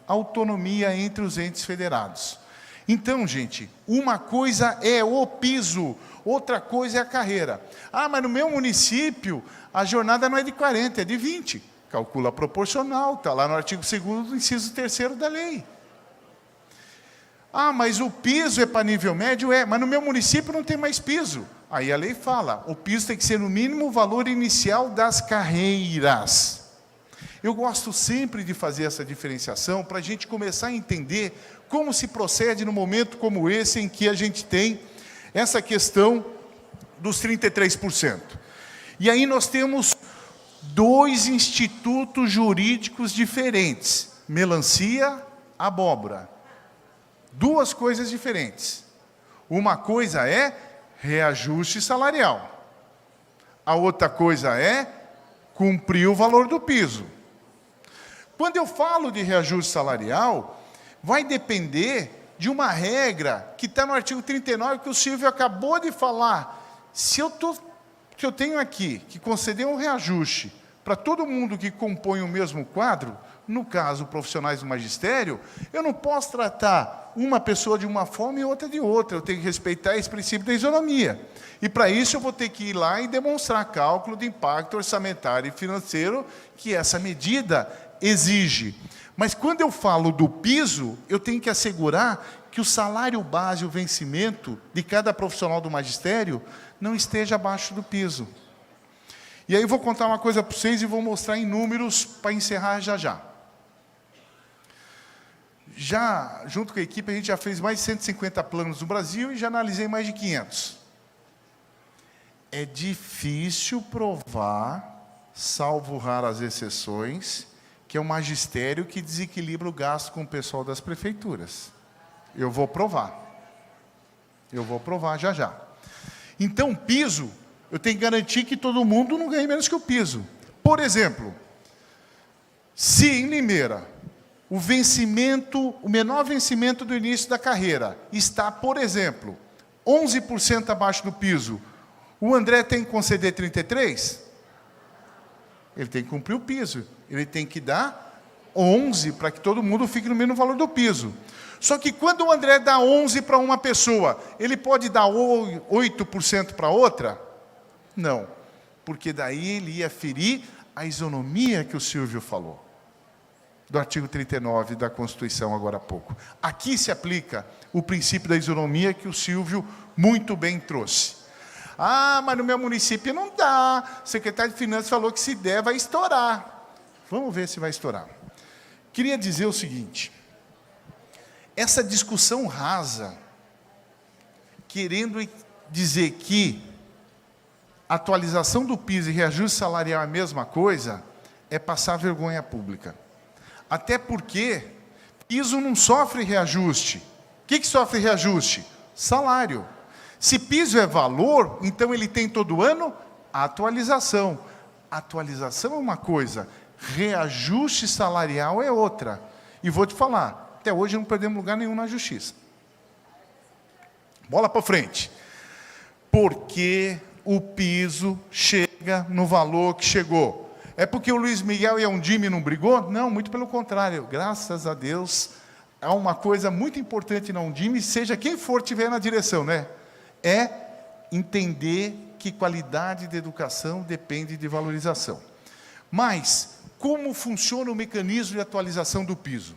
autonomia entre os entes federados. Então, gente, uma coisa é o piso, outra coisa é a carreira. Ah, mas no meu município, a jornada não é de 40, é de 20. Calcula proporcional, está lá no artigo 2º do inciso 3º da lei. Ah, mas o piso é para nível médio? É, mas no meu município não tem mais piso. Aí a lei fala, o piso tem que ser no mínimo o valor inicial das carreiras. Eu gosto sempre de fazer essa diferenciação para a gente começar a entender como se procede no momento como esse em que a gente tem essa questão dos 33%. E aí nós temos 2 institutos jurídicos diferentes, melancia, abóbora. 2 coisas diferentes. Uma coisa é reajuste salarial. A outra coisa é cumprir o valor do piso. Quando eu falo de reajuste salarial, vai depender de uma regra que está no artigo 39, que o Silvio acabou de falar. Se eu tenho aqui que conceder um reajuste para todo mundo que compõe o mesmo quadro, No caso, profissionais do magistério, eu não posso tratar uma pessoa de uma forma e outra de outra. Eu tenho que respeitar esse princípio da isonomia. E, para isso, eu vou ter que ir lá e demonstrar cálculo de impacto orçamentário e financeiro que essa medida exige. Mas, quando eu falo do piso, eu tenho que assegurar que o salário base, o vencimento de cada profissional do magistério, não esteja abaixo do piso. E aí eu vou contar uma coisa para vocês e vou mostrar em números para encerrar já. Já, junto com a equipe, a gente já fez mais de 150 planos no Brasil e já analisei mais de 500. É difícil provar, salvo raras exceções, que é o magistério que desequilibra o gasto com o pessoal das prefeituras. Eu vou provar. Eu vou provar já. Então, piso, eu tenho que garantir que todo mundo não ganhe menos que o piso. Por exemplo, se em Limeira o menor vencimento do início da carreira está, por exemplo, 11% abaixo do piso, o André tem que conceder 33%? Ele tem que cumprir o piso. Ele tem que dar 11% para que todo mundo fique no mesmo valor do piso. Só que quando o André dá 11% para uma pessoa, ele pode dar 8% para outra? Não, porque daí ele ia ferir a isonomia que o Silvio falou, do artigo 39 da Constituição, agora há pouco. Aqui se aplica o princípio da isonomia que o Silvio muito bem trouxe. Ah, mas no meu município não dá. O secretário de Finanças falou que se der, vai estourar. Vamos ver se vai estourar. Queria dizer o seguinte, essa discussão rasa, querendo dizer que atualização do piso e reajuste salarial é a mesma coisa, é passar vergonha pública. Até porque piso não sofre reajuste. O que sofre reajuste? Salário. Se piso é valor, então ele tem todo ano a atualização. Atualização é uma coisa, reajuste salarial é outra. E vou te falar, até hoje não perdemos lugar nenhum na justiça. Bola para frente. Porque o piso chega no valor que chegou. É porque o Luiz Miguel e a Undime não brigou? Não, muito pelo contrário. Graças a Deus, há uma coisa muito importante na Undime, seja quem for estiver na direção, né? É entender que qualidade de educação depende de valorização. Mas, como funciona o mecanismo de atualização do piso?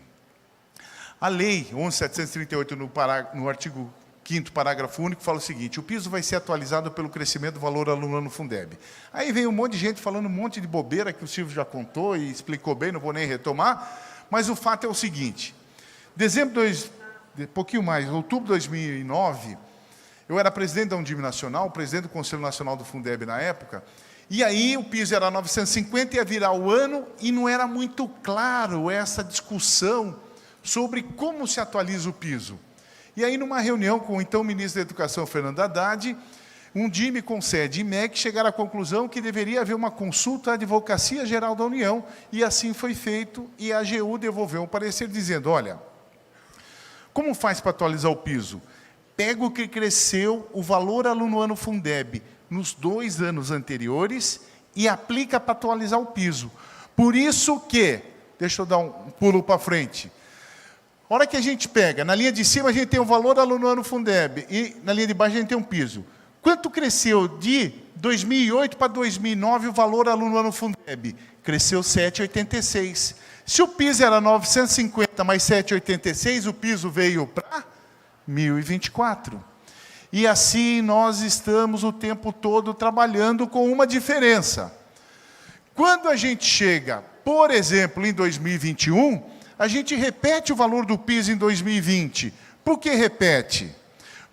A lei 11.738, no artigo 5º, parágrafo único, fala o seguinte, o piso vai ser atualizado pelo crescimento do valor aluno ano Fundeb. Aí vem um monte de gente falando um monte de bobeira, que o Silvio já contou e explicou bem, não vou nem retomar, mas o fato é o seguinte, outubro de 2009, eu era presidente da Undime Nacional, presidente do Conselho Nacional do Fundeb na época, e aí o piso era 950, ia virar o ano, e não era muito claro essa discussão sobre como se atualiza o piso. E aí, numa reunião com o então ministro da Educação, Fernando Haddad, Undime, Concede e MEC chegaram à conclusão que deveria haver uma consulta à Advocacia Geral da União, e assim foi feito, e a AGU devolveu um parecer dizendo, olha, como faz para atualizar o piso? Pega o que cresceu o valor aluno ano Fundeb nos 2 anos anteriores e aplica para atualizar o piso. Por isso que, deixa eu dar um pulo para frente, a hora que a gente pega, na linha de cima a gente tem o valor aluno ano Fundeb e na linha de baixo a gente tem um piso. Quanto cresceu de 2008 para 2009 o valor aluno ano Fundeb? Cresceu 7,86. Se o piso era 950 mais 7,86, o piso veio para 1.024. E assim nós estamos o tempo todo trabalhando com uma diferença. Quando a gente chega, por exemplo, em 2021, a gente repete o valor do piso em 2020. Por que repete?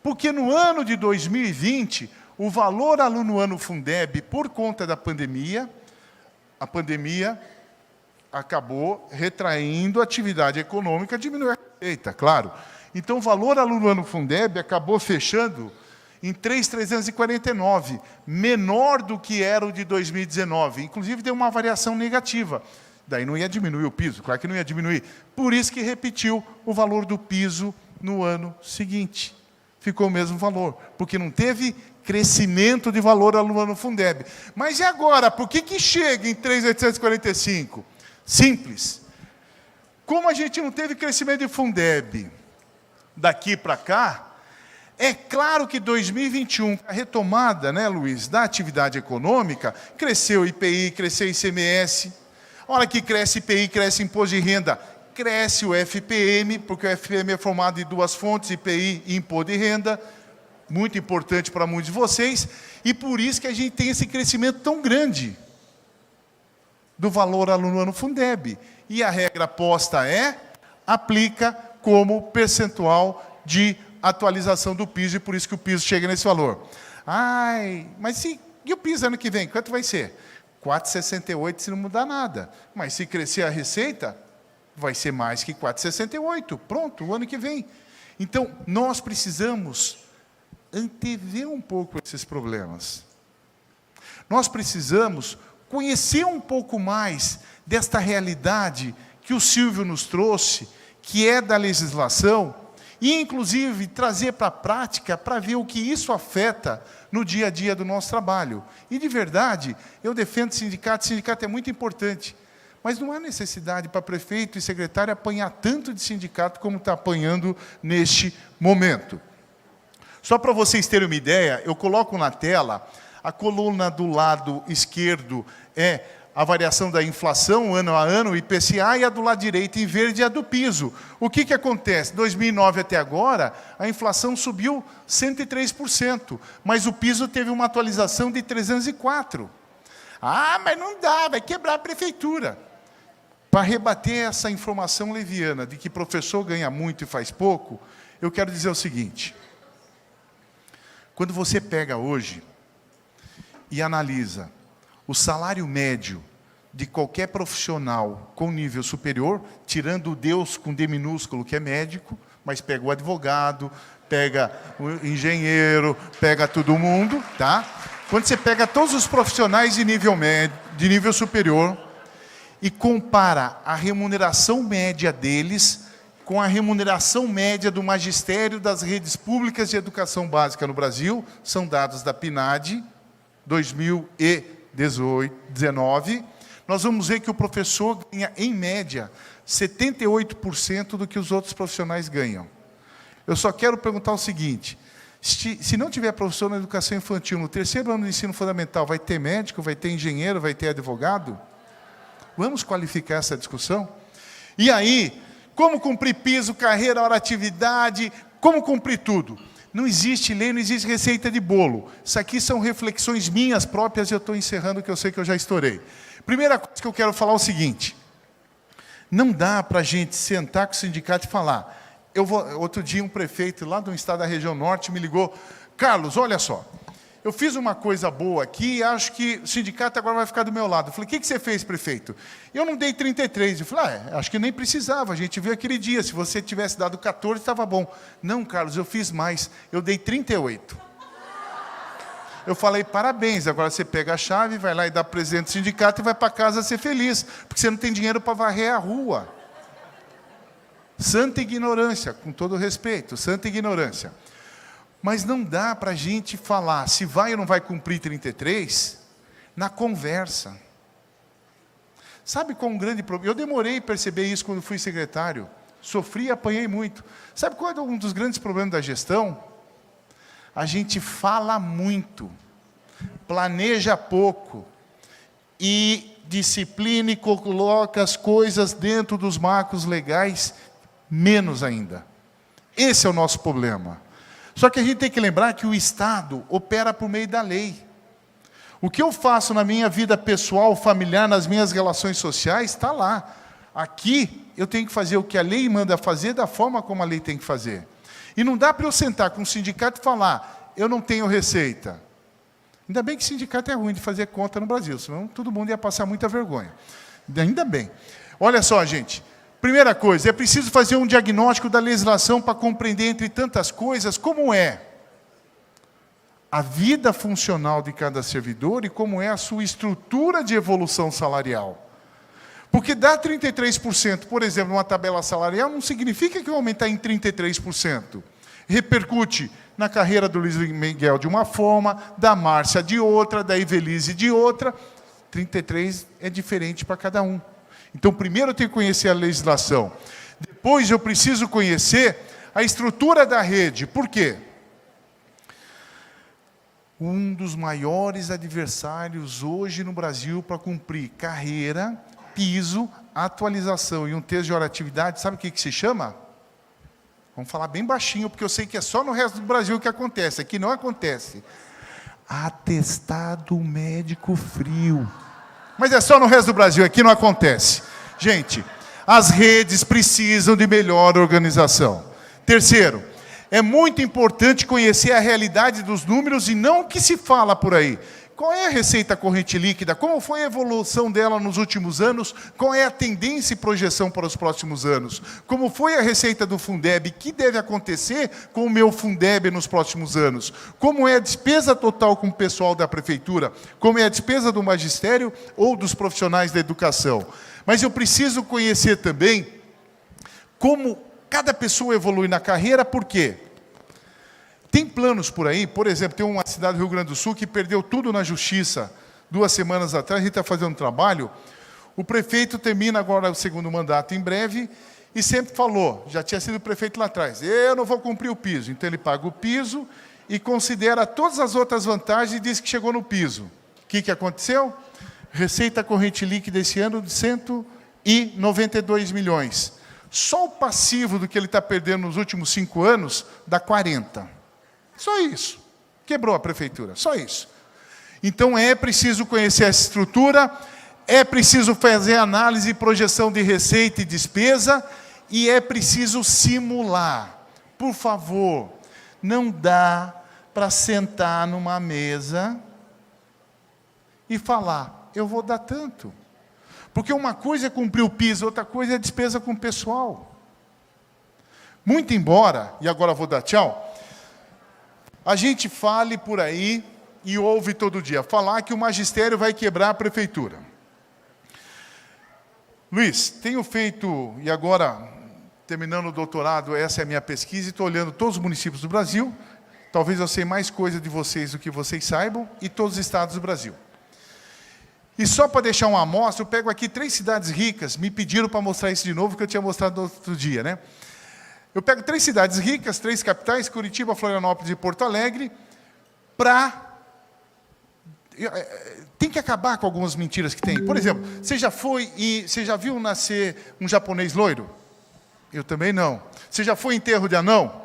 Porque no ano de 2020, o valor aluno ano Fundeb, por conta da pandemia, a pandemia acabou retraindo a atividade econômica, diminuiu a receita, claro. Então, o valor aluno ano Fundeb acabou fechando em 3.349, menor do que era o de 2019. Inclusive, deu uma variação negativa. Daí não ia diminuir o piso, claro que não ia diminuir. Por isso que repetiu o valor do piso no ano seguinte. Ficou o mesmo valor, porque não teve crescimento de valor aluno ano Fundeb. Mas e agora? Por que chega em 3.845? Simples. como a gente não teve crescimento de Fundeb daqui para cá, é claro que 2021, a retomada, né, Luiz, da atividade econômica, cresceu IPI, cresceu ICMS. A hora que cresce IPI, cresce imposto de renda, cresce o FPM, porque o FPM é formado de duas fontes, IPI e imposto de renda, muito importante para muitos de vocês, e por isso que a gente tem esse crescimento tão grande do valor aluno ano Fundeb. E a regra posta é, aplica como percentual de atualização do piso, e por isso que o piso chega nesse valor. Ai, mas e o piso ano que vem? Quanto vai ser? 4,68 se não mudar nada. Mas se crescer a receita, vai ser mais que 4,68. Pronto, o ano que vem. Então, nós precisamos antever um pouco esses problemas. Nós precisamos conhecer um pouco mais desta realidade que o Silvio nos trouxe, que é da legislação, e, inclusive, trazer para a prática para ver o que isso afeta no dia a dia do nosso trabalho. E, de verdade, eu defendo o sindicato é muito importante, mas não há necessidade para prefeito e secretário apanhar tanto de sindicato como está apanhando neste momento. Só para vocês terem uma ideia, eu coloco na tela, a coluna do lado esquerdo é a variação da inflação ano a ano, o IPCA, e a do lado direito, em verde, é a do piso. O que acontece? 2009 até agora, a inflação subiu 103%, mas o piso teve uma atualização de 304%. Ah, mas não dá, vai quebrar a prefeitura. Para rebater essa informação leviana de que professor ganha muito e faz pouco, eu quero dizer o seguinte. Quando você pega hoje e analisa o salário médio de qualquer profissional com nível superior, tirando o Deus com D minúsculo, que é médico, mas pega o advogado, pega o engenheiro, pega todo mundo, tá? Quando você pega todos os profissionais de nível médio, de nível superior, e compara a remuneração média deles com a remuneração média do magistério das redes públicas de educação básica no Brasil, são dados da PNAD, 2019, nós vamos ver que o professor ganha, em média, 78% do que os outros profissionais ganham. Eu só quero perguntar o seguinte, se não tiver professor na educação infantil, no terceiro ano do ensino fundamental, vai ter médico, vai ter engenheiro, vai ter advogado? Vamos qualificar essa discussão? E aí, como cumprir piso, carreira, hora atividade, como cumprir tudo? Não existe lei, não existe receita de bolo. Isso aqui são reflexões minhas próprias e eu estou encerrando, que eu sei que eu já estourei. Primeira coisa que eu quero falar é o seguinte. Não dá para a gente sentar com o sindicato e falar. Outro dia um prefeito lá do estado da região norte me ligou. Carlos, olha só. Eu fiz uma coisa boa aqui e acho que o sindicato agora vai ficar do meu lado. Eu falei, o que você fez, prefeito? Eu não dei 33. Eu falei, acho que nem precisava, a gente viu aquele dia. Se você tivesse dado 14, estava bom. Não, Carlos, eu fiz mais. Eu dei 38. Eu falei, parabéns, agora você pega a chave, vai lá e dá presente ao sindicato e vai para casa ser feliz, porque você não tem dinheiro para varrer a rua. Santa ignorância, com todo respeito, santa ignorância. Mas não dá para a gente falar se vai ou não vai cumprir 33 na conversa. Sabe qual é um grande problema? Eu demorei a perceber isso quando fui secretário. Sofri e apanhei muito. Sabe qual é um dos grandes problemas da gestão? A gente fala muito, planeja pouco e disciplina e coloca as coisas dentro dos marcos legais, menos ainda. Esse é o nosso problema. Só que a gente tem que lembrar que o Estado opera por meio da lei. O que eu faço na minha vida pessoal, familiar, nas minhas relações sociais, está lá. Aqui, eu tenho que fazer o que a lei manda fazer, da forma como a lei tem que fazer. E não dá para eu sentar com o sindicato e falar, eu não tenho receita. Ainda bem que sindicato é ruim de fazer conta no Brasil, senão todo mundo ia passar muita vergonha. Ainda bem. Olha só, gente. Primeira coisa, é preciso fazer um diagnóstico da legislação para compreender, entre tantas coisas, como é a vida funcional de cada servidor e como é a sua estrutura de evolução salarial. Porque dar 33%, por exemplo, numa tabela salarial, não significa que vai aumentar em 33%. Repercute na carreira do Luiz Miguel de uma forma, da Márcia de outra, da Evelise de outra. 33% é diferente para cada um. Então, primeiro eu tenho que conhecer a legislação. Depois eu preciso conhecer a estrutura da rede. Por quê? Um dos maiores adversários hoje no Brasil para cumprir carreira, piso, atualização e um texto de oratividade, sabe o que se chama? Vamos falar bem baixinho, porque eu sei que é só no resto do Brasil que acontece. Aqui não acontece. Atestado médico frio. Mas é só no resto do Brasil, aqui não acontece. Gente, as redes precisam de melhor organização. Terceiro, é muito importante conhecer a realidade dos números e não o que se fala por aí. Qual é a receita corrente líquida? Como foi a evolução dela nos últimos anos? Qual é a tendência e projeção para os próximos anos? Como foi a receita do Fundeb? O que deve acontecer com o meu Fundeb nos próximos anos? Como é a despesa total com o pessoal da prefeitura? Como é a despesa do magistério ou dos profissionais da educação? Mas eu preciso conhecer também como cada pessoa evolui na carreira, por quê? Tem planos por aí, por exemplo, tem uma cidade do Rio Grande do Sul que perdeu tudo na justiça 2 semanas atrás, a gente está fazendo um trabalho, o prefeito termina agora o 2º mandato em breve, e sempre falou, já tinha sido prefeito lá atrás, eu não vou cumprir o piso, então ele paga o piso e considera todas as outras vantagens e diz que chegou no piso. O que aconteceu? Receita corrente líquida esse ano de 192 milhões. Só o passivo do que ele está perdendo nos últimos 5 anos dá 40. Só isso. Quebrou a prefeitura, só isso. Então é preciso conhecer essa estrutura, é preciso fazer análise e projeção de receita e despesa, e é preciso simular. Por favor, não dá para sentar numa mesa e falar, eu vou dar tanto. Porque uma coisa é cumprir o piso, outra coisa é a despesa com o pessoal. Muito embora, e agora eu vou dar tchau, a gente fale por aí, e ouve todo dia, falar que o magistério vai quebrar a prefeitura. Luiz, tenho feito, e agora, terminando o doutorado, essa é a minha pesquisa, e estou olhando todos os municípios do Brasil, talvez eu sei mais coisa de vocês do que vocês saibam, e todos os estados do Brasil. E só para deixar uma amostra, eu pego aqui 3 cidades ricas, me pediram para mostrar isso de novo, que eu tinha mostrado outro dia, né? Eu pego 3 cidades ricas, 3 capitais, Curitiba, Florianópolis e Porto Alegre, para... Tem que acabar com algumas mentiras que tem. Por exemplo, você já viu nascer um japonês loiro? Eu também não. Você já foi em enterro de anão?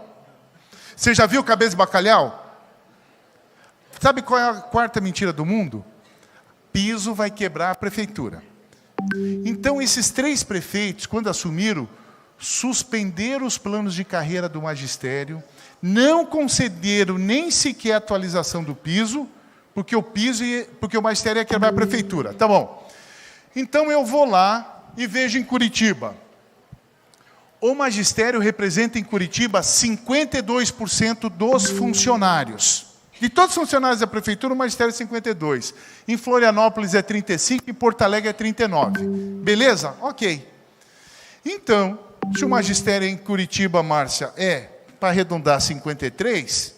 Você já viu cabeça de bacalhau? Sabe qual é a 4ª mentira do mundo? Piso vai quebrar a prefeitura. Então, esses 3 prefeitos, quando assumiram, suspenderam os planos de carreira do magistério, não concederam nem sequer a atualização do piso, porque o magistério ia quebrar a prefeitura. Tá bom. Então, eu vou lá e vejo em Curitiba. O magistério representa em Curitiba 52% dos funcionários. De todos os funcionários da prefeitura, o magistério é 52%. Em Florianópolis é 35%, em Porto Alegre é 39%. Beleza? Ok. Então, se o magistério em Curitiba, Márcia, para arredondar 53%,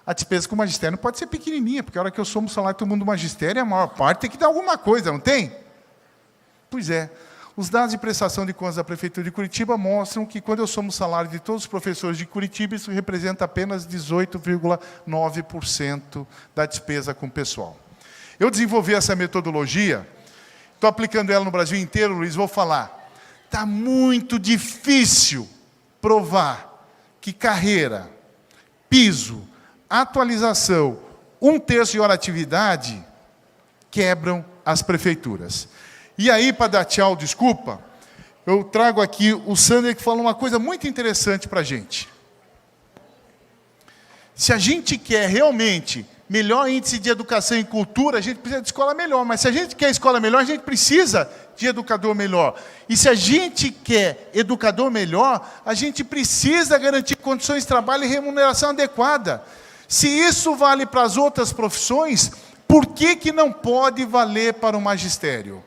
a despesa com o magistério não pode ser pequenininha, porque a hora que eu somo o salário de todo mundo do magistério, a maior parte tem que dar alguma coisa, não tem? Pois é. Os dados de prestação de contas da Prefeitura de Curitiba mostram que, quando eu somo o salário de todos os professores de Curitiba, isso representa apenas 18,9% da despesa com o pessoal. Eu desenvolvi essa metodologia, estou aplicando ela no Brasil inteiro, Luiz, vou falar. Está muito difícil provar que carreira, piso, atualização, 1/3 de hora-atividade quebram as prefeituras. E aí, para dar tchau, desculpa, eu trago aqui o Sander, que falou uma coisa muito interessante para a gente. Se a gente quer realmente melhor índice de educação e cultura, a gente precisa de escola melhor. Mas se a gente quer escola melhor, a gente precisa de educador melhor. E se a gente quer educador melhor, a gente precisa garantir condições de trabalho e remuneração adequada. Se isso vale para as outras profissões, por que não pode valer para o magistério?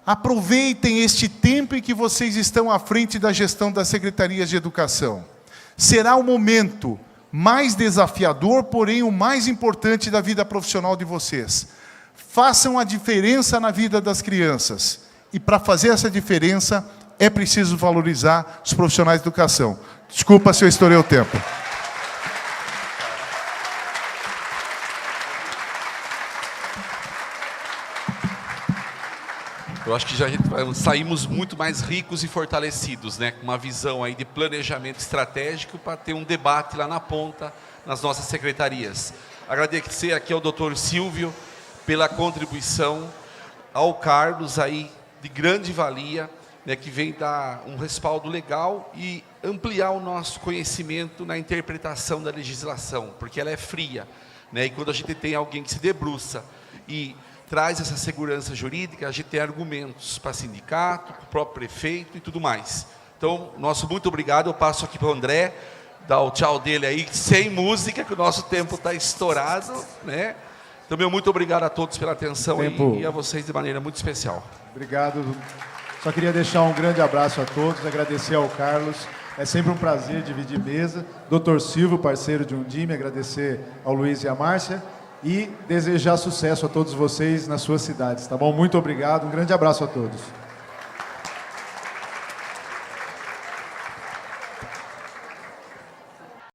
Aproveitem este tempo em que vocês estão à frente da gestão das secretarias de educação. Será o momento mais desafiador, porém o mais importante da vida profissional de vocês. Façam a diferença na vida das crianças. E para fazer essa diferença, é preciso valorizar os profissionais de educação. Desculpa se eu estourei o tempo. Eu acho que já saímos muito mais ricos e fortalecidos, né? Com uma visão aí de planejamento estratégico para ter um debate lá na ponta, nas nossas secretarias. Agradecer aqui ao Dr. Silvio pela contribuição, ao Carlos aí de grande valia, né, que vem dar um respaldo legal e ampliar o nosso conhecimento na interpretação da legislação, porque ela é fria, né? E quando a gente tem alguém que se debruça e traz essa segurança jurídica, a gente tem argumentos para sindicato, para o próprio prefeito e tudo mais. Então, nosso muito obrigado. Eu passo aqui para o André, dar o tchau dele aí, sem música, que o nosso tempo está estourado, né? Então, meu muito obrigado a todos pela atenção e a vocês de maneira muito especial. Obrigado. Só queria deixar um grande abraço a todos, agradecer ao Carlos. É sempre um prazer dividir mesa. Dr. Silvio, parceiro de Undime, agradecer ao Luiz e à Márcia. E desejar sucesso a todos vocês nas suas cidades, tá bom? Muito obrigado, um grande abraço a todos.